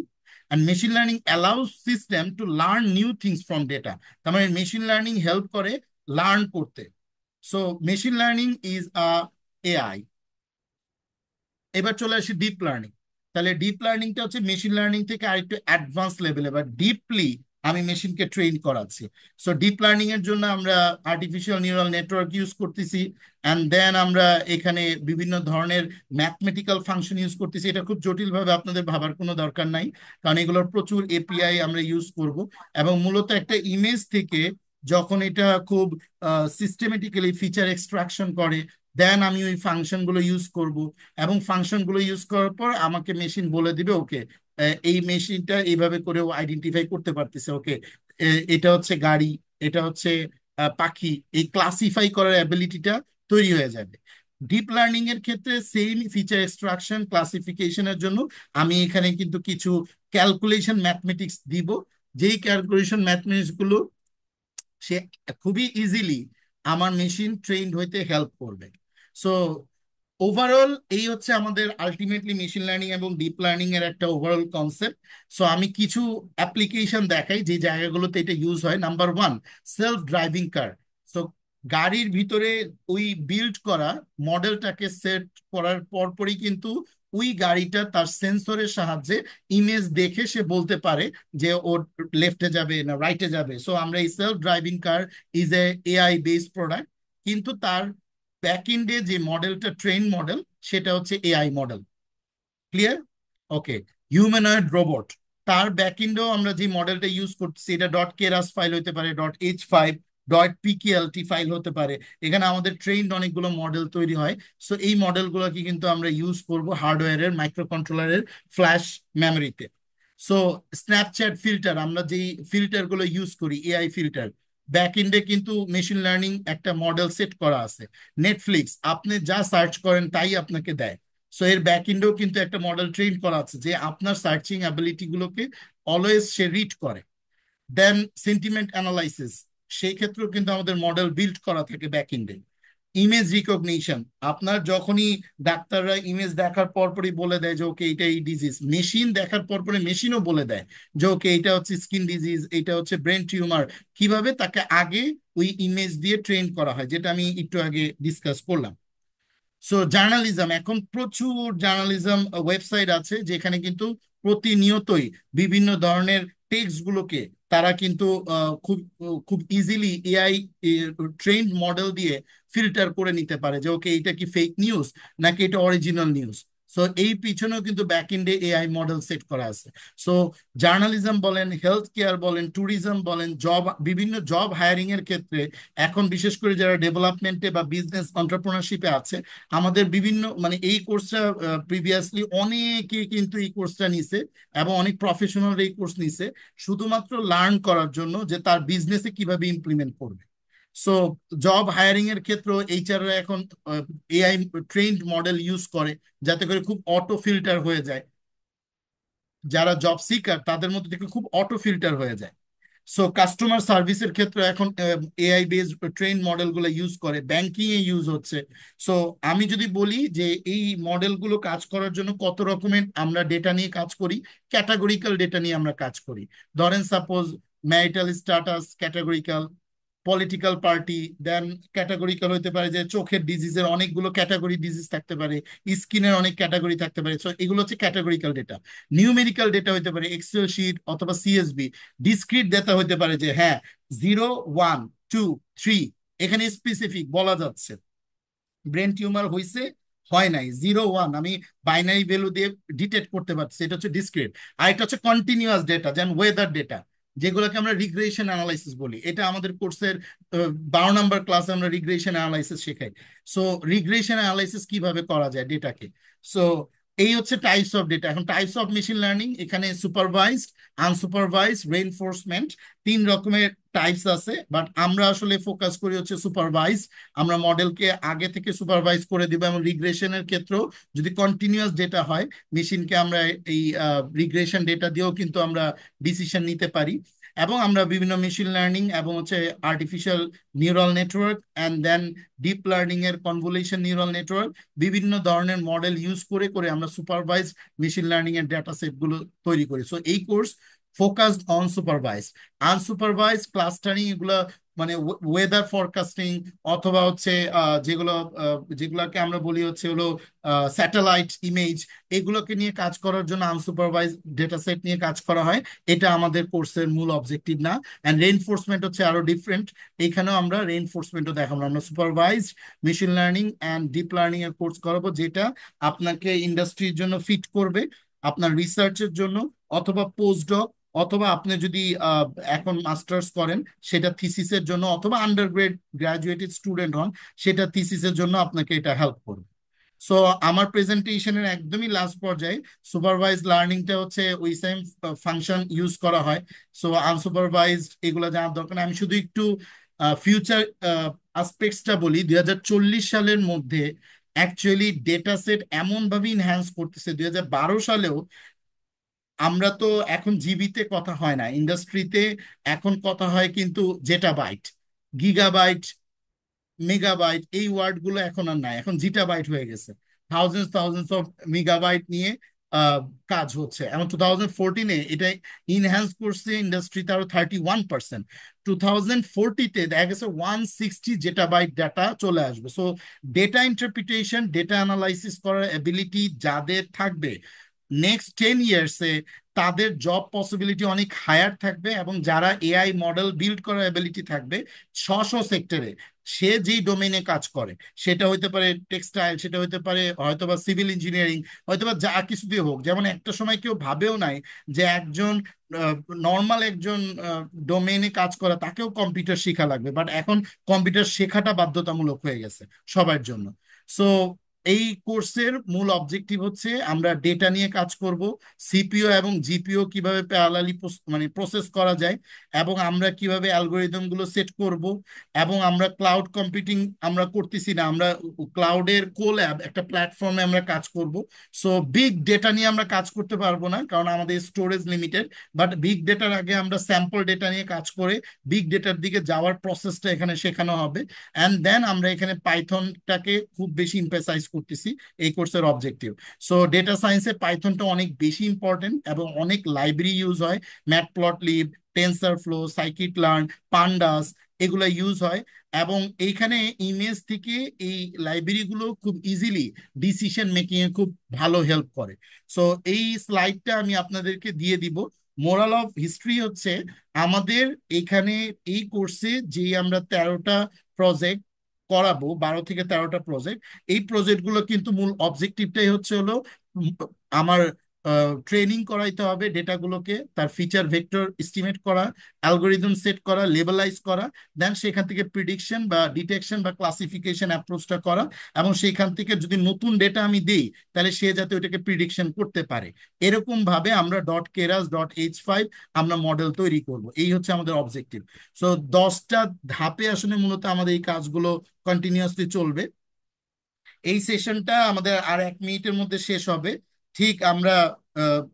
Speaker 1: and machine learning allows system to learn new things from data. তার মানে মেশিন লার্নিং হেল্প করে লার্ন করতে। So machine learning is AI. এবার চলে আসি ডিপ লার্নিং। তাহলে ডিপ লার্নিংটা হচ্ছে মেশিন লার্নিং থেকে আরেকটু অ্যাডভান্স লেভেলে বা ডিপলি আমি মেশিনকে ট্রেন করাচ্ছি। সো ডিপ লার্নিং এর জন্য আমরা আর্টিফিশিয়াল নিউরাল নেটওয়ার্ক ইউজ করতেছি, অ্যান্ড দেন আমরা এখানে বিভিন্ন ধরনের ম্যাথমেটিক্যাল ফাংশন ইউজ করতেছি। এটা খুব জটিলভাবে আপনাদের ভাবার কোনো দরকার নাই, কারণ এগুলোর প্রচুর এপিআই আমরা ইউজ করব। এবং মূলত একটা ইমেজ থেকে যখন এটা খুব সিস্টেমেটিক্যালি ফিচার এক্সট্রাকশন করে, দেন আমি ওই ফাংশনগুলো ইউজ করব। এবং ফাংশনগুলো ইউজ করার পর আমাকে মেশিন বলে দিবে, ওকে এই মেশিনটা এইভাবে করেও আইডেন্টিফাই করতে পারতেছে, ওকে এটা হচ্ছে গাড়ি, এটা হচ্ছে পাখি। এই ক্লাসিফাই করার অ্যাবিলিটিটা তৈরি হয়ে যাবে। ডিপ লার্নিং এর ক্ষেত্রে সেম ফিচার এক্সট্রাকশন ক্লাসিফিকেশনের জন্য আমি এখানে কিন্তু কিছু ক্যালকুলেশন ম্যাথমেটিক্স দিব, যেই ক্যালকুলেশন ম্যাথমেটিক্স গুলো সে খুবই ইজিলি আমার মেশিন ট্রেন্ড হইতে হেল্প করবে। সো ওভারঅল এই হচ্ছে আমাদের আলটিমেটলি মেশিন লার্নিং এবং ডিপ লার্নিং এর একটা ওভারঅল কনসেপ্ট। সো আমি কিছু অ্যাপ্লিকেশন দেখাই যে জায়গাগুলোতে এটা ইউজ হয়। নাম্বার ওয়ান, সেলফ ড্রাইভিং কার। সো গাড়ির ভিতরে ওই বিল্ড করা মডেলটাকে সেট করার পরপরই কিন্তু ওই গাড়িটা তার সেন্সরের সাহায্যে ইমেজ দেখে সে বলতে পারে যে ও লেফটে যাবে না রাইটে যাবে। সো আমরা এই self driving car is a AI based product, কিন্তু তার ব্যাকএন্ডে যে মডেলটা ট্রেন মডেল সেটা হচ্ছে এআই মডেল। ক্লিয়ার? ওকে। হিউম্যানয়েড রোবট, তার ব্যাকএন্ডেও আমরা যে মডেলটা ইউজ করতেছি এটা ডট কেরাস ফাইল হতে পারে, .h5, .pklt ফাইল হতে পারে। এখানে আমাদের ট্রেন্ড অনেকগুলো মডেল তৈরি হয়। সো এই মডেলগুলোকে কিন্তু আমরা ইউজ করব হার্ডওয়্যারের মাইক্রো কন্ট্রোলারের ফ্ল্যাশ মেমোরিতে। সো স্ন্যাপচ্যাট ফিল্টার, আমরা যেই ফিল্টার গুলো ইউজ করি এআই ফিল্টার, ব্যাক এন্ডে কিন্তু মেশিন লার্নিং একটা মডেল সেট করা আছে। নেটফ্লিক্স, আপনি যা সার্চ করেন তাই আপনাকে দেয়। সো এর ব্যাক এন্ডেও কিন্তু একটা মডেল ট্রেন করা আছে যে আপনার সার্চিং অ্যাবিলিটি গুলোকে অলওয়েজ সে রিড করে। দেন সেন্টিমেন্ট অ্যানালাইসিস, সেই ক্ষেত্রেও কিন্তু আমাদের মডেল বিল্ড করা থাকে ব্যাক এন্ডে। ইমেজ রিকগনিশন, আপনার যখনই ডাক্তাররা ইমেজ দেখার পরপরই বলে দেয় যে ওকে এটা এই ডিজিজ, মেশিন দেখার পরপরই মেশিনও বলে দেয় যে ওকে এটা হচ্ছে স্কিন ডিজিজ, এটা হচ্ছে ব্রেন টিউমার। কিভাবে? তাকে আগে ওই ইমেজ দিয়ে ট্রেন করা হয়, যেটা আমি একটু আগে ডিসকাস করলাম। সো জার্নালিজম, এখন প্রচুর জার্নালিজম ওয়েবসাইট আছে যেখানে কিন্তু প্রতিনিয়তই বিভিন্ন ধরনের টেক্সট গুলোকে তারা কিন্তু খুব খুব ইজিলি এআই ট্রেন্ড মডেল দিয়ে ফিল্টার করে নিতে পারে যে ওকে এটা কি ফেক নিউজ নাকি এটা অরিজিনাল নিউজ। সো এই পিছনেও কিন্তু ব্যাক এন্ডে এআই মডেল সেট করা আছে। সো জার্নালিজম বলেন, হেলথ কেয়ার বলেন, ট্যুরিজম বলেন, জব, বিভিন্ন জব হায়ারিং এর ক্ষেত্রে এখন বিশেষ করে যারা ডেভেলপমেন্টে বা বিজনেস অন্টারপ্রেনারশিপে আছে, আমাদের বিভিন্ন মানে এই কোর্সটা প্রিভিয়াসলি অনেকে কিন্তু এই কোর্সটা নিছে এবং অনেক প্রফেশনাল এই কোর্স নিছে শুধুমাত্র লার্ন করার জন্য যে তার বিজনেসে কিভাবে ইমপ্লিমেন্ট করবে। সো জব হায়ারিং এর ক্ষেত্রে এইচআর এখন এআই ট্রেন্ড মডেল ইউজ করে যাতে করে খুব অটো ফিল্টার হয়ে যায়, যারা জব সিকার তাদের মধ্যে থেকে খুব অটো ফিল্টার হয়ে যায়। সো কাস্টমার সার্ভিসের ক্ষেত্রে এখন এআই বেসড ট্রেন মডেলগুলো ইউজ করে, ব্যাংকিং এ ইউজ হচ্ছে। সো আমি যদি বলি যে এই মডেলগুলো কাজ করার জন্য কত রকমের আমরা ডেটা নিয়ে কাজ করি, ক্যাটাগরিক্যাল ডেটা নিয়ে আমরা কাজ করি। ধরেন suppose marital status categorical, political party, then categorical হতে পারে যে চোখের ডিজিজের অনেকগুলো ক্যাটাগরি ডিজিজ থাকতে পারে, স্কিনের অনেক ক্যাটাগরি থাকতে পারে। সো এগুলো হচ্ছে ক্যাটাগরিক্যাল ডেটা। নিউমেরিক্যাল ডেটা হতে পারে এক্সেল শিট অথবা সিএসবি। ডিসক্রিট ডেটা হতে পারে যে হ্যাঁ 0, 1, 2, 3, এখানে স্পেসিফিক বলা যাচ্ছে ব্রেন টিউমার হয়েছে হয় নাই, 0, 1 আমি বাইনারি ভ্যালু দিয়ে ডিটেক্ট করতে পারছি, এটা হচ্ছে ডিসক্রিট। আর এটা হচ্ছে কন্টিনিউয়াস ডেটা, যেমন ওয়েদার ডেটা, যেগুলোকে আমরা রিগ্রেশন অ্যানালাইসিস বলি। এটা আমাদের কোর্সের 12 নম্বর ক্লাসে আমরা রিগ্রেশন অ্যানালাইসিস শেখাই। সো রিগ্রেশন অ্যানালাইসিস কিভাবে করা যায় ডেটাকে। সো এই হচ্ছে টাইপস অফ ডেটা। এখন টাইপস অফ মেশিন লার্নিং, এখানে সুপারভাইজড, আনসুপারভাইজড, রেইনফোর্সমেন্ট, 3 রকমের টাইপস আছে, বাট আমরা আসলে ফোকাস করি হচ্ছে সুপারভাইজড। আমরা মডেলকে আগে থেকে সুপারভাইজ করে দিব, এবং রিগ্রেশনের ক্ষেত্রেও যদি কন্টিনিউয়াস ডেটা হয় মেশিনকে আমরা এই রিগ্রেশন ডেটা দিয়েও কিন্তু আমরা ডিসিশন নিতে পারি। এবং আমরা বিভিন্ন মেশিন লার্নিং এবং হচ্ছে artificial neural network and then deep learning এর কনভলিউশন নিউরাল নেটওয়ার্ক, বিভিন্ন ধরনের মডেল ইউজ করে করে আমরা সুপারভাইজ মেশিন লার্নিং এর ডেটা সেট গুলো তৈরি করি। সো এই course focused on supervise. Unsupervise clustering এগুলো মানে ওয়েদার ফরকাস্টিং অথবা হচ্ছে যেগুলো যেগুলোকে আমরা বলি হচ্ছে হলো স্যাটেলাইট ইমেজ, এগুলোকে নিয়ে কাজ করার জন্য আনসুপারভাইজ ডেটা সেট নিয়ে কাজ করা হয়। এটা আমাদের কোর্সের মূল অবজেক্টিভ না। অ্যান্ড রেইনফোর্সমেন্ট হচ্ছে আরো ডিফারেন্ট। এখানেও আমরা রেইনফোর্সমেন্টও দেখাবো, আমরা supervise machine learning and deep learning এর কোর্স করাবো, যেটা আপনাকে ইন্ডাস্ট্রির জন্য ফিট করবে, আপনার রিসার্চের জন্য, অথবা পোস্ট, অথবা আপনি যদি এখন মাস্টার্স করেন সেটা থিসিসের জন্য, অথবা আন্ডার গ্রাজুয়েটেড স্টুডেন্ট হন সেটা থিসিসের জন্য আপনাকে এটা হেল্প করবে। সো আমার প্রেজেন্টেশনের একদমই লাস্ট পর্যায়ে সুপারভাইজ লার্নিংটা হচ্ছে ওই সেম ফাংশন ইউজ করা হয়। সো আনসুপারভাইজড এগুলো জানার দরকার নেই। আমি শুধু একটু ফিউচার আসপেক্টসটা বলি। 2040 সালের মধ্যে অ্যাকচুয়ালি ডেটা সেট এমনভাবে ইনহ্যান্স করতেছে, 2012 সালেও আমরা তো এখন জিবিতে কথা হয় না ইন্ডাস্ট্রিতে, এখন কথা হয় কিন্তু জেটাবাইট, গিগাবাইট, মেগাবাইট, এই ওয়ার্ডগুলো এখন আর নাই, এখন জিটাবাইট হয়ে গেছে। থাউজেন্ডস অফ মেগাবাইট নিয়ে আহ, কাজ হচ্ছে। এবং 2014-এ এটা ইনহ্যান্স করছে ইন্ডাস্ট্রিতে আরো 31%। 2040-তে দেখা গেছে 160 জেটাবাইট ডাটা চলে আসবে। So data interpretation, data analysis করার এবিলিটি যাদের থাকবে নেক্সট 10 ইয়ার্সে, তাদের জব পসিবিলিটি অনেক হায়ার থাকবে। এবং যারা এআই মডেল বিল্ড করার এবিলিটি থাকবে স্ব সেক্টরে, সে যেই ডোমেইনে কাজ করে, সেটা হইতে পারে টেক্সটাইল, সেটা হইতে পারে হয়তোবা সিভিল ইঞ্জিনিয়ারিং, হয়তোবা যা কিছু দিয়ে হোক। যেমন একটা সময় কেউ ভাবেও নাই যে একজন নর্মাল একজন ডোমেইনে কাজ করা তাকেও কম্পিউটার শেখা লাগবে, বাট এখন কম্পিউটার শেখাটা বাধ্যতামূলক হয়ে গেছে সবার জন্য। সো এই কোর্সের মূল অবজেক্টিভ হচ্ছে আমরা ডেটা নিয়ে কাজ করব, সিপিও এবং জিপিও কিভাবে প্যারালালি মানে প্রসেস করা যায়, এবং আমরা কিভাবে অ্যালগোরিদম গুলো সেট করব। এবং আমরা ক্লাউড কম্পিউটিং আমরা করতেছি না, আমরা ক্লাউডের কোল্যাব একটা প্ল্যাটফর্মে আমরা কাজ করব। সো বিগ ডেটা নিয়ে আমরা কাজ করতে পারবো না, কারণ আমাদের স্টোরেজ লিমিটেড। বাট বিগ ডেটার আগে আমরা স্যাম্পল ডেটা নিয়ে কাজ করে বিগ ডেটার দিকে যাওয়ার প্রসেসটা এখানে শেখানো হবে। অ্যান্ড দেন আমরা এখানে পাইথনটাকে খুব বেশি ইম্পেসাইজ করতেছি এই কোর্সের অবজেক্টিভ। সো ডেটা সায়েন্সে পাইথনটা অনেক বেশি ইম্পর্টেন্ট এবং অনেক লাইব্রেরি ইউজ হয়, matplotlib, TensorFlow, scikit learn, pandas, এগুলো ইউজ হয়। এবং এইখানে ইমেজ থেকে এই লাইব্রেরিগুলো খুব ইজিলি ডিসিশন মেকিং এ খুব ভালো হেল্প করে। সো এই স্লাইডটা আমি আপনাদেরকে দিয়ে দিব। মোরাল অফ হিস্ট্রি হচ্ছে আমাদের এখানে এই কোর্সে যে আমরা 13টা প্রজেক্ট করাবো, 12 থেকে 13টা প্রজেক্ট, এই প্রজেক্টগুলো কিন্তু মূল অবজেক্টিভটাই হচ্ছে হলো উম, আমার ট্রেনিং করাইতে হবে ডেটাগুলোকে, তার ফিচার ভেক্টর এস্টিমেট করা, অ্যালগোরিদম সেট করা, লেবেলাইজ করা, দেন সেখান থেকে প্রিডিকশন বা ডিটেকশন বা ক্লাসিফিকেশন অ্যাপ্রোচটা করা। এবং সেখান থেকে যদি নতুন ডেটা আমি দিই, তাহলে সে যাতে ওইটাকে প্রিডিকশন করতে পারে। এরকম ভাবে আমরা .keras.h5 আমরা মডেল তৈরি করব, এই হচ্ছে আমাদের অবজেক্টিভ। সো 10টা ধাপে আসলে মূলত আমাদের এই কাজগুলো কন্টিনিউয়াসলি চলবে। এই সেশনটা আমাদের আর 1 মিনিটের মধ্যে শেষ হবে। ঠিক আমরা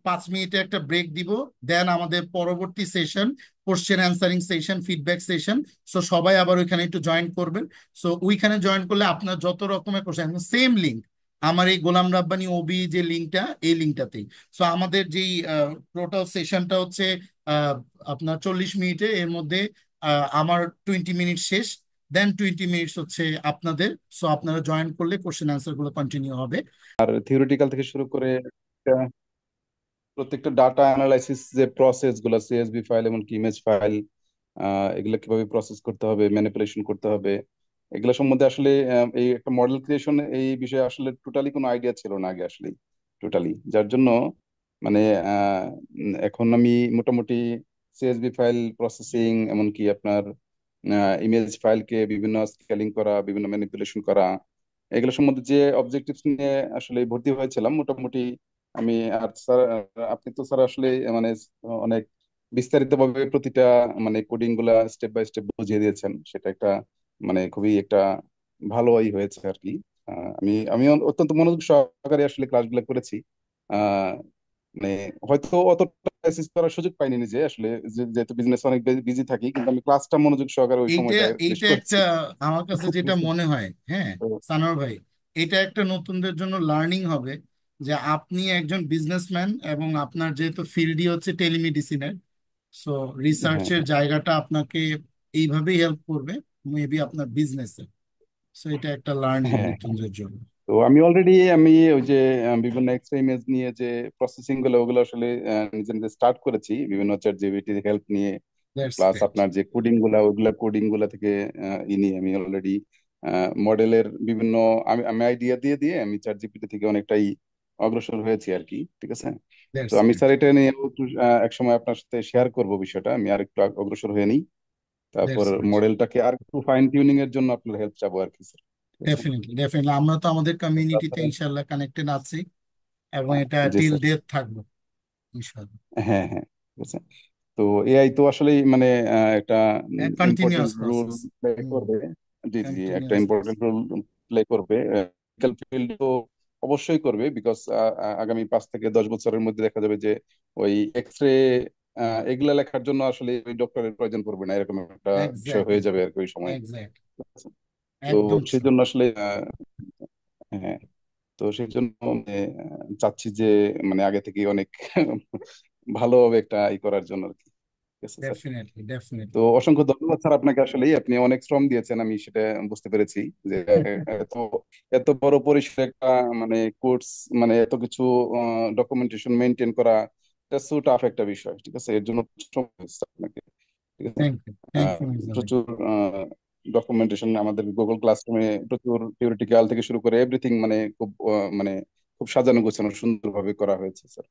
Speaker 1: 5 মিনিটে একটা ব্রেক দিব। দেন আমাদের পরবর্তী session question answering session, feedback session. So সবাই আবার ওইখানে একটু জয়েন করবেন। সো ওইখানে জয়েন করলে আপনার যত রকমের কোশ্চেন, সেম লিঙ্ক আমার এই গোলাম রাব্বানি ওবি যে লিঙ্কটা, এই লিঙ্কটাতেই। সো আমাদের যেই টোটাল সেশনটা হচ্ছে আহ, আপনার 40 মিনিটে, এর মধ্যে আমার 20 মিনিট শেষ, দেন 20 মিনিটস হচ্ছে আপনাদের। সো আপনারা জয়েন করলে কোশ্চেন আনসার গুলো কন্টিনিউ হবে।
Speaker 2: আর থিওরিটিক্যাল থেকে শুরু করে প্রত্যেকটা ডাটা অ্যানালাইসিস যে প্রসেস গুলো, সিএসভি ফাইল এমনকি ইমেজ ফাইল, এগুলো কিভাবে প্রসেস করতে হবে, ম্যানিপুলেশন করতে হবে, এগুলো সম্বন্ধে আসলে এই একটা মডেল ক্রিয়েশন, এই বিষয়ে আসলে টোটালি কোনো আইডিয়া ছিল না আগে আসলে, টোটালি। যার জন্য মানে এখন আমি মোটামুটি সিএসভি ফাইল প্রসেসিং, এমনকি আপনার ইমেজ ফাইলকে বিভিন্ন স্কেলিং করা, বিভিন্ন ম্যানিপুলেশন করা, এগুলো সম্বন্ধে যে অবজেক্টিভস নিয়ে আসলে ভর্তি হয়েছিলাম মোটামুটি আমি। আর স্যার, আপনি তো স্যার আসলে মানে অনেক বিস্তারিত ভাবে প্রতিটা মানে কোডিং গুলা স্টেপ বাই স্টেপ বুঝিয়ে দিয়েছেন, সেটা একটা মানে খুবই একটা ভালোই হয়েছে আর কি। আমি আমি অত্যন্ত মনোযোগ সহকারে আসলে ক্লাসগুলো করেছি। আহ মানে হয়তো অতটা অ্যাসিস্ট করার সুযোগ পাইনি নিজে আসলে, যেহেতু বিজনেস অনেক বিজি থাকি, কিন্তু আমি ক্লাসটা মনোযোগ সহকারে ওই
Speaker 1: এইটা
Speaker 2: সময়টা বেশ
Speaker 1: এইটা একটা
Speaker 2: করেছি।
Speaker 1: আমার কাছে যেটা মনে হয়, হ্যাঁ
Speaker 2: তো
Speaker 1: সানোয়ার ভাই, এটা একটা নতুনদের জন্য লার্নিং হবে যে আপনি একজন বিজনেসম্যান এবং আপনার যেহেতু ফিল্ডই হচ্ছে টেলিমেডিসিনের, সো
Speaker 2: হ্যাঁ
Speaker 1: রিসার্চের
Speaker 2: হ্যাঁ
Speaker 1: জায়গাটা আপনাকে এইভাবেই হেল্প করবে, মেবি আপনার বিজনেসে। সো এটা একটা লার্নিং
Speaker 2: হ্যাঁ হ্যাঁ।
Speaker 1: নতুনদের জন্য।
Speaker 2: তো আমি অলরেডি ওই যে বিভিন্ন এক্সরে ইমেজ নিয়ে যে প্রসেসিং গুলো ওগুলো আসলে নিজে নিজে স্টার্ট করেছি বিভিন্ন চ্যাট জিপিটির হেল্প নিয়ে।
Speaker 1: That's
Speaker 2: plus
Speaker 1: great.
Speaker 2: আপনার যে কোডিং গুলা ওইগুলা কোডিং গুলা থেকে নিয়ে আমি অলরেডি মডেলের বিভিন্ন আমি আমি আইডিয়া দিয়ে দিয়ে আমি চ্যাট জিপিটি থেকে অনেকটাই অগ্রসর হয়েছি আর কি, ঠিক আছে। তো
Speaker 1: দ্যাটস
Speaker 2: আমি
Speaker 1: গ্রেট।
Speaker 2: স্যার এটা নিয়ে একটু এক সময় আপনার সাথে শেয়ার করব বিষয়টা, আমি আর একটু অগ্রসর হয়ে নিই, তারপর
Speaker 1: দ্যাটস গুড।
Speaker 2: মডেলটাকে আর একটু ফাইন টিউনিং এর জন্য আপনার হেল্প চাবো আর কি স্যার, ঠিক আছে।
Speaker 1: ডেফিনেটলি ডেফিনেটলি, আমরা তো আমাদের কমিউনিটিতে
Speaker 2: তাছাড়া
Speaker 1: ইনশাল্লাহ কানেক্টেড আছি, এবং এটা
Speaker 2: জি
Speaker 1: টিল
Speaker 2: স্যার।
Speaker 1: ডেথ থাকবো ইনশাল্লাহ।
Speaker 2: হ্যাঁ হ্যাঁ, ঠিক আছে। তো এআই তো আসলে মানে একটা important
Speaker 1: continuous
Speaker 2: role
Speaker 1: process.
Speaker 2: Play
Speaker 1: hmm.
Speaker 2: করবে। জি জি, একটা
Speaker 1: continuous process.
Speaker 2: Important role play করবে মেডিকেল ফিল্ড তো অবশ্যই করবে, বিকজ আগামী 5 থেকে 10 বছরের মধ্যে দেখা যাবে যে ওই এক্স রে এগুলা লেখার জন্য আসলে ওই ডক্টরের প্রয়োজন পড়বে না, এরকম একটা বিষয় হয়ে
Speaker 1: এক্স্যাক্টলি।
Speaker 2: যাবে আর কি ওই সময়।
Speaker 1: এক্স্যাক্ট।
Speaker 2: তো
Speaker 1: একদম
Speaker 2: সেই
Speaker 1: ট্রু।
Speaker 2: জন্য আসলে হ্যাঁ, তো সেই জন্য চাচ্ছি যে মানে আগে থেকে অনেক ভালোভাবে একটা ই করার জন্য আর কি, ঠিক আছে স্যার।
Speaker 1: ডেফিনেটলি
Speaker 2: তো
Speaker 1: ডেফিনেটলি।
Speaker 2: অসংখ্য ধন্যবাদ স্যার আপনাকে, আসলেই আপনি অনেক শ্রম দিয়েছেন, আমি সেটা বুঝতে পেরেছি যে এত এত বড় পরিসরে একটা মানে কোর্স, মানে এত কিছু ডকুমেন্টেশন মেনটেন করা, এটা সো টাফ একটা বিষয়, ঠিক আছে। এর জন্য সময় হয়েছে আপনাকে, ঠিক আছে।
Speaker 1: Thank you miss Ali.
Speaker 2: প্রচুর ডকুমেন্টেশন আমাদের গুগল ক্লাসরুমে, প্রচুর থিওরিটিক্যাল থেকে শুরু করে এভরিথিং, মানে খুব মানে খুব সাজানো গোছানো সুন্দরভাবে করা হয়েছে স্যার,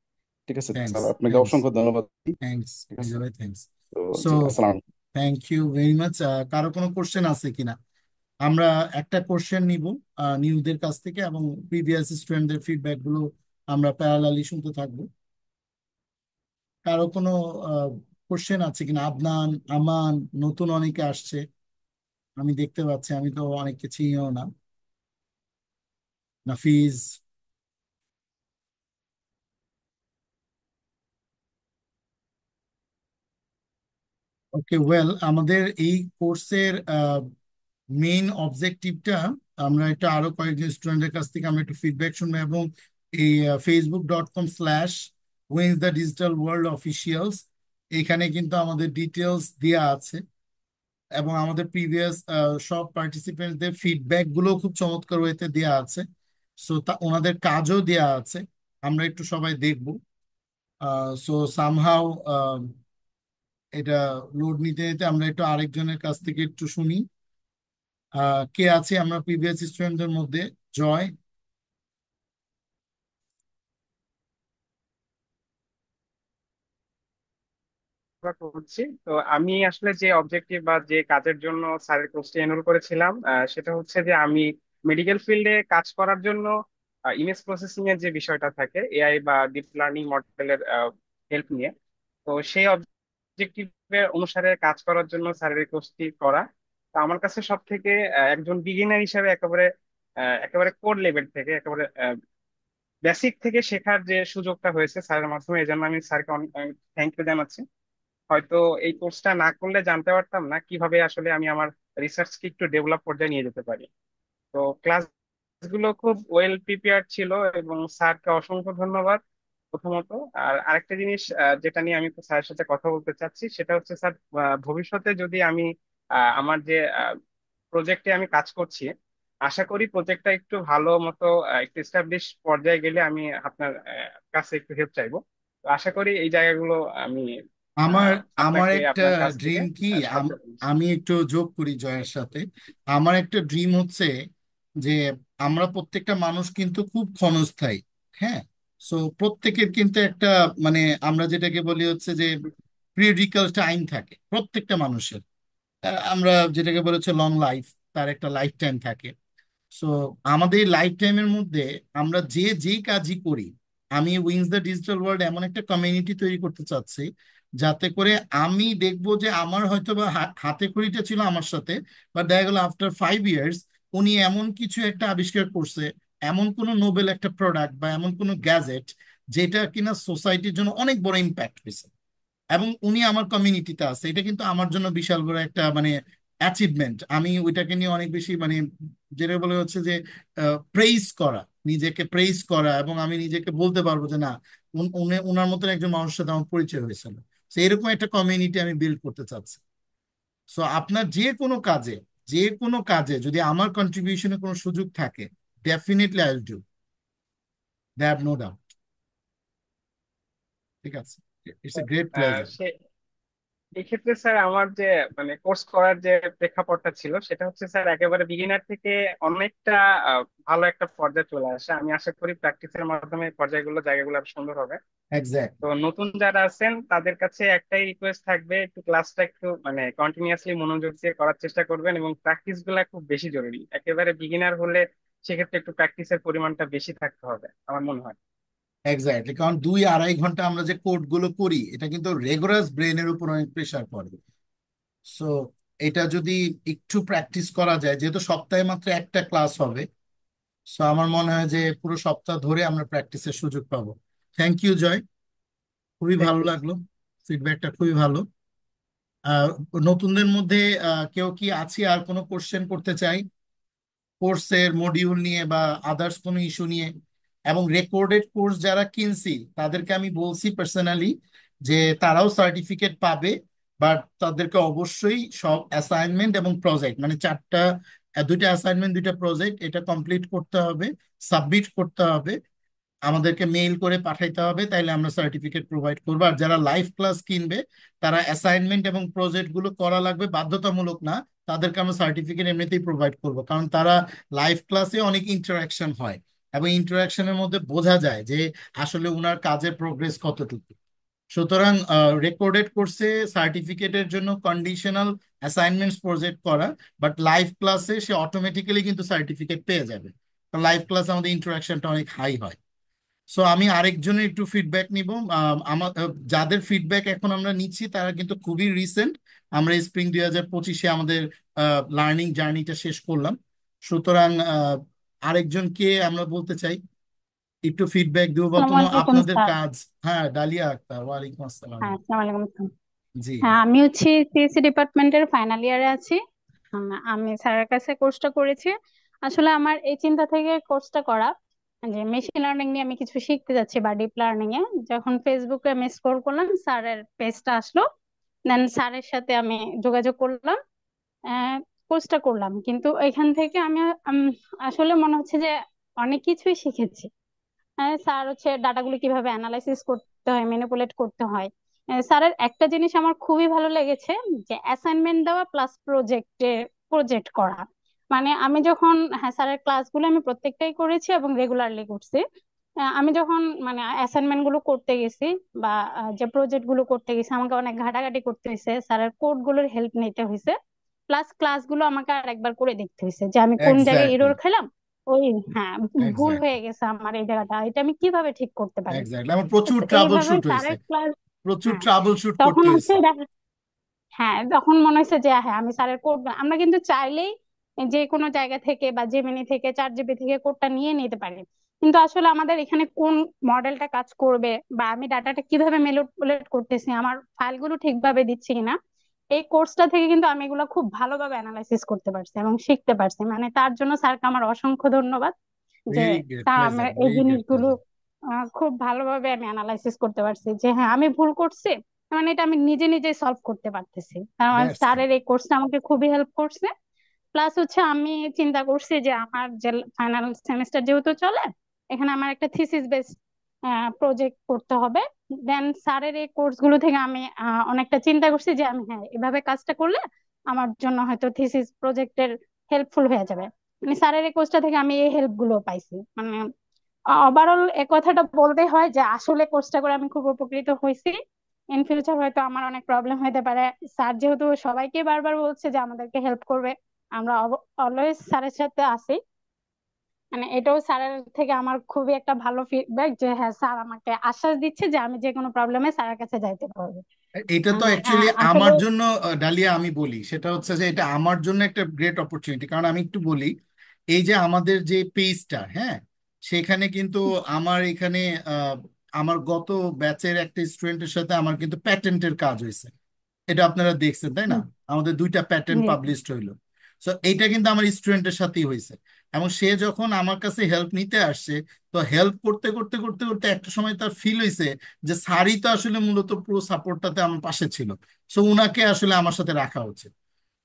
Speaker 2: ঠিক আছে
Speaker 1: থ্যাংকস
Speaker 2: স্যার। আপনাকে
Speaker 1: থ্যাংকস
Speaker 2: অসংখ্য ধন্যবাদ।
Speaker 1: থ্যাংকস
Speaker 2: ঠিক
Speaker 1: মিস
Speaker 2: আছে।
Speaker 1: আলী, থ্যাংকস।
Speaker 2: তো
Speaker 1: সো
Speaker 2: জি, আসসালাম।
Speaker 1: Thank you very much. কারো কোনো কোশ্চেন আছে কিনা? আমরা একটা কোশ্চেন নিব নিউদের কাছ থেকে, এবং প্রিভিয়াস স্টুডেন্টদের ফিডব্যাক গুলো আমরা প্যারালালি শুনতে থাকবো। কারো কোনো কোশ্চেন আছে কিনা? আদনান, আমান, নতুন অনেকে আসছে আমি দেখতে পাচ্ছি, আমি তো অনেককে চিনিও না। নাফিজ। ওকে, ওয়েল, আমাদের এই কোর্সের মেইন অবজেক্টিভটা, আমরা একটা আরো কয়েকজন স্টুডেন্টের কাছ থেকে আমরা একটু ফিডব্যাক শুনবো, এবং এই facebook.com/ wins the digital world officials, এখানে কিন্তু আমাদের ডিটেলস দেওয়া আছে, এবং আমাদের প্রিভিয়াস সব পার্টিসিপেন্টদের ফিডব্যাক গুলো খুব চমৎকার ওয়েতে দেওয়া আছে। সো তা ওনাদের কাজও দেওয়া আছে, আমরা একটু সবাই দেখবো। সো সামহাও এটা লোড নিতে নিতে আমরা একটু আরেকজনের কাছ থেকে একটু শুনি। কে আছে আমরা প্রিভিয়াস স্টুডেন্টদের মধ্যে? জয়।
Speaker 3: করছি তো আমি আসলে যে অবজেক্টিভ বা যে কাজের জন্য স্যারের কোর্সটি এনরোল করেছিলাম, সেটা হচ্ছে যে আমি মেডিকেল ফিল্ডে কাজ করার জন্য ইমেজ প্রসেসিং এর যে বিষয়টা থাকে এআই বা ডিপ লার্নিং মডেলের হেল্প নিয়ে, তো সেই অবজেক্টিভের অনুসারে কাজ করার জন্য স্যারের এই কোর্সটি করা। তো আমার কাছে সব থেকে একজন বিগিনার হিসেবে একেবারে কোর লেভেল থেকে একেবারে বেসিক থেকে শেখার যে সুযোগটা হয়েছে স্যারের মাধ্যমে, এই জন্য আমি স্যারকে অনেক থ্যাংক ইউ জানাচ্ছি। হয়তো এই কোর্সটা না করলে জানতে পারতাম না কিভাবে আসলে আমি আমার রিসার্চকে একটু ডেভেলপ পর্যায়ে নিয়ে যেতে পারি। তো ক্লাসগুলো খুব ওয়েল প্রিপেয়ার্ড ছিল, এবং স্যারকে অসংখ্য ধন্যবাদ প্রথমত। আর আরেকটা জিনিস যেটা নিয়ে আমি স্যারের সাথে কথা বলতে চাচ্ছি, সেটা হচ্ছে স্যার, ভবিষ্যতে যদি আমি আমার যে প্রজেক্টে আমি কাজ করছি, আশা করি প্রজেক্টটা একটু ভালো মতো একটু এস্টাবলিশ পর্যায়ে গেলে আমি আপনার কাছে একটু হেল্প চাইবো। তো আশা করি এই জায়গাগুলো আমি
Speaker 1: আমার আমার
Speaker 3: আপনাকে
Speaker 1: একটা
Speaker 3: আপনার কাছ থেকে
Speaker 1: ড্রিম কি,
Speaker 3: সাহায্য করবো।
Speaker 1: আমি একটু যোগ করি জয়ের সাথে। আমার একটা ড্রিম হচ্ছে যে আমরা প্রত্যেকটা মানুষ কিন্তু খুব ক্ষণস্থায়ী। হ্যাঁ। সো প্রত্যেকের কিন্তু একটা, মানে আমরা যেটাকে বলি হচ্ছে যে পিরিয়ডিক্যাল টাইম থাকে প্রত্যেকটা মানুষের। আমরা যেটাকে বলেছে লং লাইফ, তার একটা লাইফ টাইম থাকে। সো আমাদের লাইফ টাইমের মধ্যে আমরা যে যেই কাজই করি, আমি উইংস দ্য ডিজিটাল ওয়ার্ল্ড এমন একটা কমিউনিটি তৈরি করতে চাচ্ছি, যাতে করে আমি দেখবো যে আমার হয়তো বা হাতে খড়িটা ছিল আমার সাথে, বা দেখা গেলো আফটার 5 ইয়ার্স উনি এমন কিছু একটা আবিষ্কার করছে, এমন কোনো নোবেল একটা প্রোডাক্ট বা এমন কোনো গ্যাজেট যেটা কিনা সোসাইটির জন্য অনেক বড় ইম্প্যাক্ট হয়েছে, এবং উনি আমার কমিউনিটিতে আছে। এটা কিন্তু আমার জন্য বিশাল বড় একটা মানে অ্যাচিভমেন্ট। আমি ওইটাকে নিয়ে অনেক বেশি মানে যেটা বলে হচ্ছে যে প্রেইজ করা, নিজেকে প্রেইজ করা, এবং আমি নিজেকে বলতে পারবো যে না, উনার মতন একজন মানুষের সাথে আমার পরিচয় হয়েছিল। তো এরকম একটা কমিউনিটি আমি বিল্ড করতে চাচ্ছি। সো আপনার যে কোনো কাজে যদি আমার কন্ট্রিবিউশনে কোনো সুযোগ থাকে, definitely I will do, that have no doubt. ঠিক আছে, ইটস এ গ্রেট প্লেজার।
Speaker 3: সে এক্ষেত্রে স্যার আমার যে মানে কোর্স করার যে প্রেক্ষাপটটা ছিল সেটা হচ্ছে স্যার একেবারে বিগিনার থেকে অনেকটা ভালো একটা পর্যায়ে চলে আসে। আমি আশা করি প্র্যাকটিসের মাধ্যমে পর্যায়গুলো জায়গাগুলো আরো সুন্দর হবে। তো
Speaker 1: এক্স্যাক্টলি।
Speaker 3: নতুন যারা আছেন তাদের কাছে একটাই রিকোয়েস্ট থাকবে, একটু ক্লাসটা একটু মানে কন্টিনিউয়াসলি মনোযোগ দিয়ে করার চেষ্টা করবেন, এবং প্র্যাকটিস গুলা খুব বেশি জরুরি। একেবারে বিগিনার হলে সেক্ষেত্রে একটু প্র্যাকটিসের পরিমাণটা বেশি থাকতে হবে আমার মনে হয়।
Speaker 1: এক্স্যাক্টলি, কারণ 2-2.5 ঘন্টা আমরা যে কোড গুলো করি, এটা কিন্তু রেগুলার ব্রেনের উপর অনেক প্রেশার পড়ে। সো এটা যদি একটু প্র্যাকটিস করা যায়, যেহেতু সপ্তাহে মাত্র একটা ক্লাস হবে, সো আমার মনে হয় যে পুরো সপ্তাহ ধরে আমরা প্র্যাকটিসের সুযোগ পাবো। থ্যাংক ইউ জয়, খুবই
Speaker 3: থ্যাংক
Speaker 1: ভালো
Speaker 3: ইউ।
Speaker 1: লাগলো, ফিডব্যাকটা খুবই ভালো। আহ, নতুনদের মধ্যে কেউ কি আছে আর কোনো কোশ্চেন করতে চাই কোর্সের মডিউল নিয়ে বা আদার্স কোনো ইস্যু নিয়ে? এবং রেকর্ডেড কোর্স যারা কিনছি তাদেরকে আমি বলছি পার্সোনালি যে তারাও সার্টিফিকেট পাবে, বাট তাদেরকে অবশ্যই সব অ্যাসাইনমেন্ট এবং প্রজেক্ট, মানে চারটা, দুইটা অ্যাসাইনমেন্ট, দুইটা প্রজেক্ট, এটা কমপ্লিট করতে হবে, সাবমিট করতে হবে, আমাদেরকে মেইল করে পাঠাইতে হবে, তাইলে আমরা সার্টিফিকেট প্রোভাইড করবো। আর যারা লাইভ ক্লাস কিনবে তারা অ্যাসাইনমেন্ট এবং প্রজেক্ট গুলো করা লাগবে, বাধ্যতামূলক না, তাদেরকে আমরা সার্টিফিকেট এমনিতেই প্রোভাইড করব, কারণ তারা লাইভ ক্লাসে অনেক ইন্টারাকশন হয়, এবং ইন্টারাকশনের মধ্যে বোঝা যায় যে আসলে ওনার কাজের প্রোগ্রেস কতটুকু। সুতরাং রেকর্ডেড কোর্সে সার্টিফিকেটের জন্য কন্ডিশনাল অ্যাসাইনমেন্টস প্রজেক্ট করা, বাট লাইভ ক্লাসে সে অটোমেটিক্যালি কিন্তু সার্টিফিকেট পেয়ে যাবে, কারণ লাইভ ক্লাসে আমাদের ইন্টারাকশনটা অনেক হাই হয়। সো আমি আরেকজনের একটু ফিডব্যাক নিব। আমার যাদের ফিডব্যাক এখন আমরা নিচ্ছি তারা কিন্তু খুবই রিসেন্ট, আমরা স্প্রিং 2025-এ আমাদের লার্নিং জার্নিটা শেষ করলাম। সুতরাং আরেকজনকে আমরা বলতে চাই একটু ফিডব্যাক দিব বা
Speaker 4: আসসালামু
Speaker 1: কোনো
Speaker 4: আলাইকুম
Speaker 1: আপনাদের
Speaker 4: স্যার।
Speaker 1: কাজ। হ্যাঁ, ডালিয়া আক্তার, ওয়ালাইকুম আসসালাম।
Speaker 4: হ্যাঁ, আসসালামু আলাইকুম স্যার।
Speaker 1: জি।
Speaker 4: হ্যাঁ, আমি হচ্ছে সিএসসি ডিপার্টমেন্টের ফাইনাল ইয়ারে আছি। আমি স্যারের কাছে কোর্সটা করেছি। আসলে আমার এই চিন্তা থেকে কোর্সটা করা যে মেশিন লার্নিং নিয়ে আমি কিছু শিখতে যাচ্ছি বা ডিপ লার্নিং এ। যখন ফেসবুকে আমি স্ক্রল করলাম, স্যারের পেজটা আসলো, দেন স্যারের সাথে আমি যোগাযোগ করলাম, কোর্সটা করলাম। কিন্তু এখান থেকে আমি উম, আসলে মনে হচ্ছে যে অনেক কিছুই শিখেছি। হ্যাঁ, স্যার হচ্ছে ডাটাগুলো কিভাবে অ্যানালাইসিস করতে হয়, ম্যানিপুলেট করতে হয়। স্যারের একটা জিনিস আমার খুবই ভালো লেগেছে, যে অ্যাসাইনমেন্ট দেওয়া প্লাস প্রজেক্ট করা। মানে আমি যখন, হ্যাঁ, স্যারের ক্লাসগুলো আমি প্রত্যেকটাই করেছি এবং রেগুলারলি করছি। আমি যখন মানে অ্যাসাইনমেন্ট গুলো করতে গেছি বা যে প্রজেক্ট গুলো করতে গেছি, আমাকে অনেক ঘাটাঘাটি করতে হয়েছে, স্যারের কোড গুলোর হেল্প নিতে হয়েছে, প্লাস ক্লাসগুলো আমাকে আর একবার করে দেখতে হয়েছে যে আমি কোন জায়গায়
Speaker 1: এক্স্যাক্টলি।
Speaker 4: এরর খেলাম। ওই, হ্যাঁ, ভুল
Speaker 1: এক্স্যাক্টলি।
Speaker 4: হয়ে গেছে আমার এই জায়গাটা, এটা আমি কিভাবে ঠিক করতে পারি।
Speaker 1: এক্স্যাক্টলি, আমার প্রচুর
Speaker 4: তো
Speaker 1: ট্রাবল
Speaker 4: এইভাবে
Speaker 1: শুট হয়েছে,
Speaker 4: স্যারের ক্লাস,
Speaker 1: প্রচুর
Speaker 4: হ্যাঁ,
Speaker 1: ট্রাবল শুট
Speaker 4: তখন
Speaker 1: করতে
Speaker 4: হচ্ছে
Speaker 1: হয়েছে।
Speaker 4: হ্যাঁ, তখন মনে হচ্ছে যে হ্যাঁ, আমি স্যারের কোড, আমরা কিন্তু চাইলেই যে কোনো জায়গা থেকে বা জেমিনি থেকে, চ্যাট জিপিটি থেকে কোডটা নিয়ে নিতে পারি। কিন্তু আসলে আমাদের এখানে কোন মডেলটা কাজ করবে, বা আমি ডাটাটা কিভাবে ম্যানিপুলেট করতেছি, আমার ফাইলগুলো ঠিকভাবে দিচ্ছি কিনা, এই কোর্সটা থেকে কিন্তু আমি এগুলো খুব ভালোভাবে অ্যানালাইসিস করতে পারছি এবং শিখতে পারছি। মানে তার জন্য স্যারকে আমার অসংখ্য ধন্যবাদ, যে
Speaker 1: ভেরি গ্রেট
Speaker 4: স্যার আমার
Speaker 1: প্লেজার,
Speaker 4: এই
Speaker 1: ভেরি গ্রেট
Speaker 4: জিনিসগুলো
Speaker 1: প্লেজার।
Speaker 4: খুব ভালোভাবে আমি অ্যানালাইসিস করতে পারছি, যে হ্যাঁ, আমি ভুল করছি, মানে এটা আমি নিজে নিজে সলভ করতে পারতেছি। কারণ
Speaker 1: দ্যাটস
Speaker 4: স্যারের এই কোর্সটা আমাকে খুবই হেল্প করছে। প্লাস হচ্ছে আমি চিন্তা করছি যে আমার যে ফাইনাল সেমিস্টার যেহেতু চলে, এখানে আমার একটা থিসিস বেস প্রজেক্ট করতে হবে। দেন স্যারের এই কোর্স গুলো থেকে আমি অনেকটা চিন্তা করছি যে আমি, হ্যাঁ, এভাবে কাজটা করলে আমার জন্য হয়তো থিসিস প্রজেক্টের হেল্পফুল হয়ে যাবে। মানে স্যারের এই কোর্সটা থেকে আমি এই হেল্প গুলো পাইছি। মানে ওভারঅল এ কথাটা বলতে হয় যে আসলে কোর্সটা করে আমি খুব উপকৃত হয়েছি। ইন ফিউচার হয়তো আমার অনেক প্রবলেম হতে পারে। স্যার যেহেতু সবাইকে বারবার বলছে যে আমাদেরকে হেল্প করবে, আমরা অলওয়েজ স্যারের সাথে আছি। মানে এটাও স্যারের থেকে আমার খুবই একটা ভালো ফিডব্যাক, যে হ্যাঁ, স্যার আমাকে আশ্বাস দিচ্ছে যে আমি যে কোনো প্রবলেমে স্যারের কাছে যাইতে পারবো।
Speaker 1: এটা তো
Speaker 4: মানে
Speaker 1: অ্যাকচুয়ালি
Speaker 4: আসলে,
Speaker 1: আমার জন্য, ডালিয়া আমি বলি সেটা হচ্ছে যে এটা আমার জন্য একটা গ্রেট অপরচুনিটি, কারণ আমি একটু বলি, এই যে আমাদের যে পেজটা, হ্যাঁ, সেখানে কিন্তু আমার এখানে আহ, আমার গত ব্যাচের একটা স্টুডেন্টের সাথে আমার কিন্তু প্যাটেন্টের কাজ হয়েছে, এটা আপনারা দেখছেন তাই না?
Speaker 4: হুম,
Speaker 1: আমাদের 2টা প্যাটেন্ট
Speaker 4: জি,
Speaker 1: পাবলিশড হইলো। সো এইটা কিন্তু আমার স্টুডেন্টের সাথেই হয়েছে। এবং সে যখন আমার কাছে হেল্প নিতে আসছে, তো হেল্প করতে করতে করতে করতে একটা সময় তার ফিল হয়েছে যে স্যারই তো আসলে মূলত পুরো সাপোর্টটাতে আমার পাশে ছিল, সো উনাকে আসলে আমার সাথে রাখা উচিত।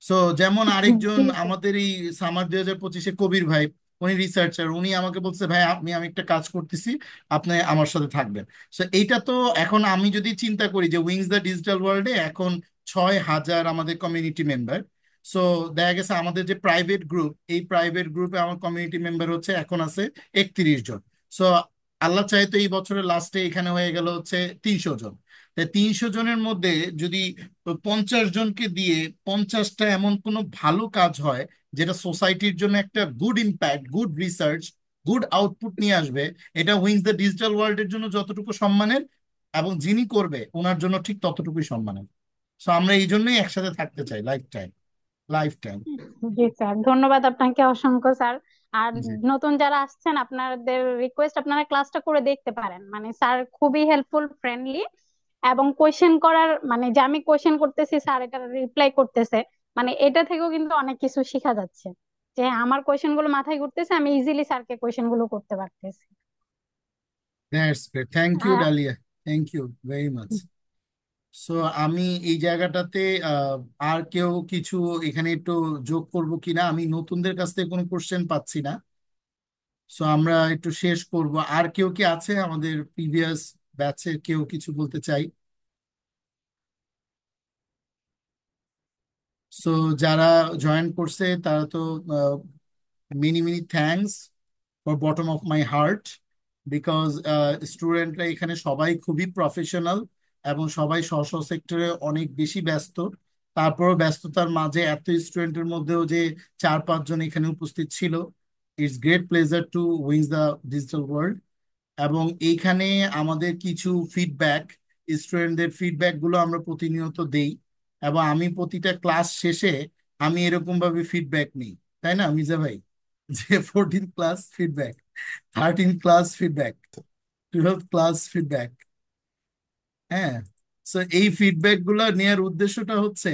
Speaker 1: সো যেমন আরেকজন
Speaker 4: জি স্যার।
Speaker 1: আমাদের এই সামার 2025-এ কবির ভাই, উনি রিসার্চার, উনি আমাকে বলছে ভাই আমি একটা কাজ করতেছি, আপনি আমার সাথে থাকবেন। সো এইটা তো এখন আমি যদি চিন্তা করি যে উইংস দ্য ডিজিটাল ওয়ার্ল্ডে এখন 6,000 আমাদের কমিউনিটি মেম্বার। সো দেখা গেছে আমাদের যে প্রাইভেট গ্রুপ, এই প্রাইভেট গ্রুপে আমার কমিউনিটি মেম্বার হচ্ছে এখন আছে 31 জন। সো আল্লাহ চাইতো এই বছরের লাস্টে এখানে হয়ে গেল হচ্ছে 300 জন। তাই 300 জনের মধ্যে যদি 50 জনকে দিয়ে 50টা এমন কোনো ভালো কাজ হয় যেটা সোসাইটির জন্য একটা good impact, good research, good output নিয়ে আসবে, এটা উইংস দ্য ডিজিটাল ওয়ার্ল্ডের জন্য যতটুকু সম্মানের, এবং যিনি করবে ওনার জন্য ঠিক ততটুকুই সম্মানের। সো আমরা এই জন্যই একসাথে থাকতে চাই লাইফ টাইম, লাইফ টাইম।
Speaker 4: জি স্যার, ধন্যবাদ আপনাকে অসংখ্য স্যার। আর
Speaker 1: জি,
Speaker 4: নতুন যারা আসছেন, আপনাদের রিকোয়েস্ট আপনারা ক্লাসটা করে দেখতে পারেন, মানে স্যার খুবই হেল্পফুল, ফ্রেন্ডলি, এবং কোয়েশ্চেন করার মানে যে আমি কোয়েশ্চেন করতেছি স্যার এটা রিপ্লাই করতেছে, মানে এটা থেকেও কিন্তু অনেক কিছু শেখা যাচ্ছে, যে আমার কোয়েশ্চেন গুলো মাথায় ঘুরতেছে, আমি ইজিলি স্যারকে কোয়েশ্চেন গুলো করতে পারতেছি।
Speaker 1: দ্যাটস গ্রেট, থ্যাংক ইউ
Speaker 4: আর
Speaker 1: Dalia, thank you very much. So আমি এই জায়গাটাতে আহ, আর কেউ কিছু এখানে একটু যোগ করব কিনা, আমি নতুনদের কাছ থেকে কোনো কোশ্চেন পাচ্ছি না। সো আমরা একটু শেষ করব। আর কেউ কি আছে আমাদের প্রিভিয়াস ব্যাচে কেউ কিছু বলতে চাই? সো যারা জয়েন করছে তারা তো many many thanks for bottom of my heart, because স্টুডেন্টরা এখানে সবাই খুবই প্রফেশনাল এবং সবাই স্ব স্ব সেক্টরে অনেক বেশি ব্যস্ত। তারপরও ব্যস্ততার মাঝে এত স্টুডেন্টের মধ্যেও যে 4-5 জন এখানে উপস্থিত ছিল, it's great pleasure to wins the digital world. এবং এইখানে আমাদের কিছু ফিডব্যাক, স্টুডেন্টদের ফিডব্যাক গুলো আমরা প্রতিনিয়ত দেই, এবং আমি প্রতিটা ক্লাস শেষে আমি এরকম ভাবে ফিডব্যাক নিই, তাই না মির্জা ভাই? যে 14 class feedback, 13 class feedback, 12 class feedback. হ্যাঁ। তো এই ফিডব্যাক গুলো নেওয়ার উদ্দেশ্যটা হচ্ছে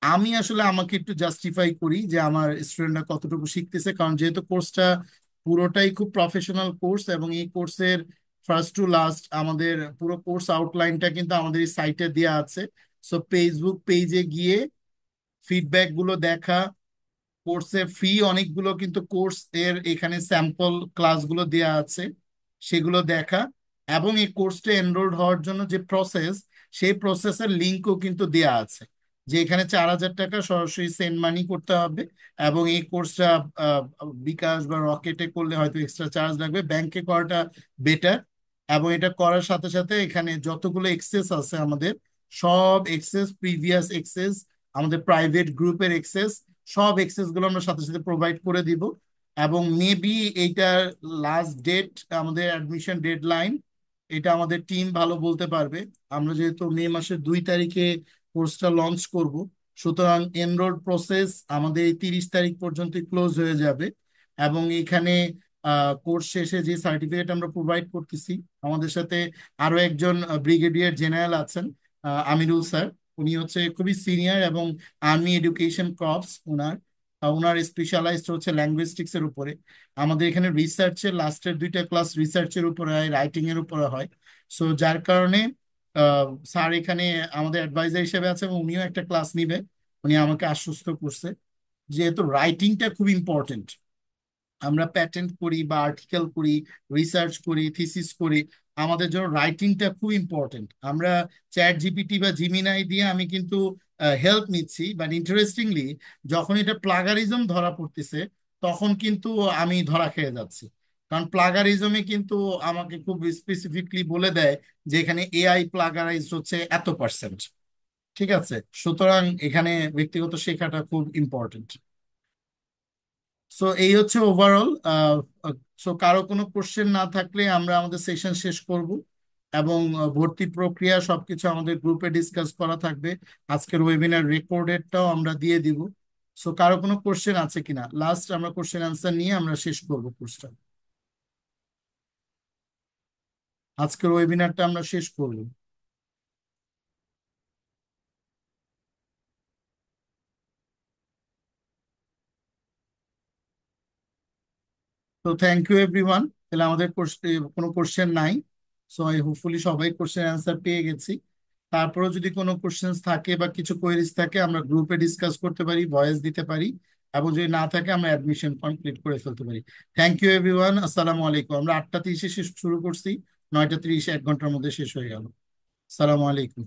Speaker 1: আমি আসলে আমাকে একটু জাস্টিফাই করি যে আমার স্টুডেন্টরা কতটুকু শিখতেছে, কারণ যেহেতু কোর্সটা পুরোটাই খুব প্রফেশনাল কোর্স, এবং এই কোর্সের ফার্স্ট টু লাস্ট আমাদের পুরো কোর্স আউটলাইনটা কিন্তু আমাদের এই সাইটে দেওয়া আছে। সো ফেসবুক পেজে গিয়ে ফিডব্যাক গুলো দেখা, কোর্সের ফ্রি অনেকগুলো কিন্তু কোর্স এর এখানে স্যাম্পল ক্লাসগুলো দেয়া আছে, সেগুলো দেখা, এবং এই কোর্সটা এনরোলড হওয়ার জন্য যে প্রসেস, সেই প্রসেসের লিঙ্কও কিন্তু দেয়া আছে, যে এখানে 4,000 টাকা সরাসরি সেন্ড মানি করতে হবে, এবং এই কোর্সটা বিকাশ বা রকেটে করলে হয়তো এক্সট্রা চার্জ লাগবে, ব্যাংকে করাটা বেটার। এবং এটা করার সাথে সাথে এখানে যতগুলো এক্সেস আছে আমাদের, সব এক্সেস, প্রিভিয়াস এক্সেস, আমাদের প্রাইভেট গ্রুপের এক্সেস, সব এক্সেস গুলো আমরা সাথে সাথে প্রোভাইড করে দিব। এবং মেবি এইটার লাস্ট ডেট, আমাদের অ্যাডমিশন ডেডলাইন, এটা আমাদের টিম ভালো বলতে পারবে। আমরা যেহেতু মে মাসের 2 তারিখে কোর্সটা লঞ্চ করব, সুতরাং এনরোল প্রসেস আমাদের এই 30 তারিখ পর্যন্ত ক্লোজ হয়ে যাবে। এবং এখানে কোর্স শেষে যে সার্টিফিকেট আমরা প্রোভাইড করতেছি, আমাদের সাথে আরো একজন ব্রিগেডিয়ার জেনারেল আছেন, আমিরুল স্যার। উনি হচ্ছে খুবই সিনিয়র, এবং আর্মি এডুকেশন কর্পস ওনার, ওনার স্পেশালাইজড হচ্ছে ল্যাঙ্গুইস্টিক্স এর উপরে। আমাদের এখানে রিসার্চের লাস্টের 2টা ক্লাস রিসার্চের উপরে হয়, রাইটিং এর উপরে হয়। সো যার কারণে স্যার এখানে আমাদের অ্যাডভাইজার হিসেবে আছে, এবং উনিও একটা ক্লাস নিবে। উনি আমাকে আশ্বস্ত করছে, যেহেতু রাইটিংটা খুব ইম্পর্টেন্ট, আমরা প্যাটেন্ট করি বা আর্টিকেল করি, রিসার্চ করি, থিসিস করি, আমাদের জন্য রাইটিংটা খুব ইম্পর্টেন্ট। আমরা চ্যাট জিপিটি বা জিমিনাই দিয়ে আমি কিন্তু হেল্প নিচ্ছি, বাট ইন্টারেস্টিংলি যখন এটা প্লাগারিজম ধরা পড়তেছে, তখন কিন্তু আমি ধরা খেয়ে যাচ্ছি। কারণ প্লাগারিজমে কিন্তু আমাকে খুব স্পেসিফিকলি বলে দেয় যে এখানে এআই প্লাগারাইজড হচ্ছে এত%। ঠিক আছে, সুতরাং এখানে ব্যক্তিগত শেখাটা খুব ইম্পর্টেন্ট। সো এই হচ্ছে ওভারঅল। সো কারো কোনো কোশ্চেন না থাকলে আমরা আমাদের সেশন শেষ করব, এবং ভর্তি প্রক্রিয়া সবকিছু আমাদের গ্রুপে ডিসকাস করা থাকবে। আজকের ওয়েবিনার রেকর্ডেডটাও আমরা দিয়ে দিব। সো কারো কোনো কোশ্চেন আছে কিনা, লাস্ট আমরা কোশ্চেন আনসার নিয়ে আমরা শেষ করব কোর্সটা, আজকের ওয়েবিনারটা আমরা শেষ করব। তো থ্যাংক ইউ এভরিওয়ান। তাহলে আমাদের কোনো কোশ্চেন নাই। সো আই হোপফুলি সবাই কোশ্চেন অ্যান্সার পেয়ে গেছি। তারপরেও যদি কোনো কোশ্চেন থাকে বা কিছু কোয়েরিজ থাকে আমরা গ্রুপে ডিসকাস করতে পারি, ভয়েস দিতে পারি, এবং যদি না থাকে আমরা অ্যাডমিশন কমপ্লিট করে ফেলতে পারি। Thank you everyone. আসসালামু আলাইকুম। আমরা 8টা 30-এ শুরু করছি, 9টা 30 1 ঘন্টার মধ্যে শেষ হয়ে গেল। আসসালামু আলাইকুম।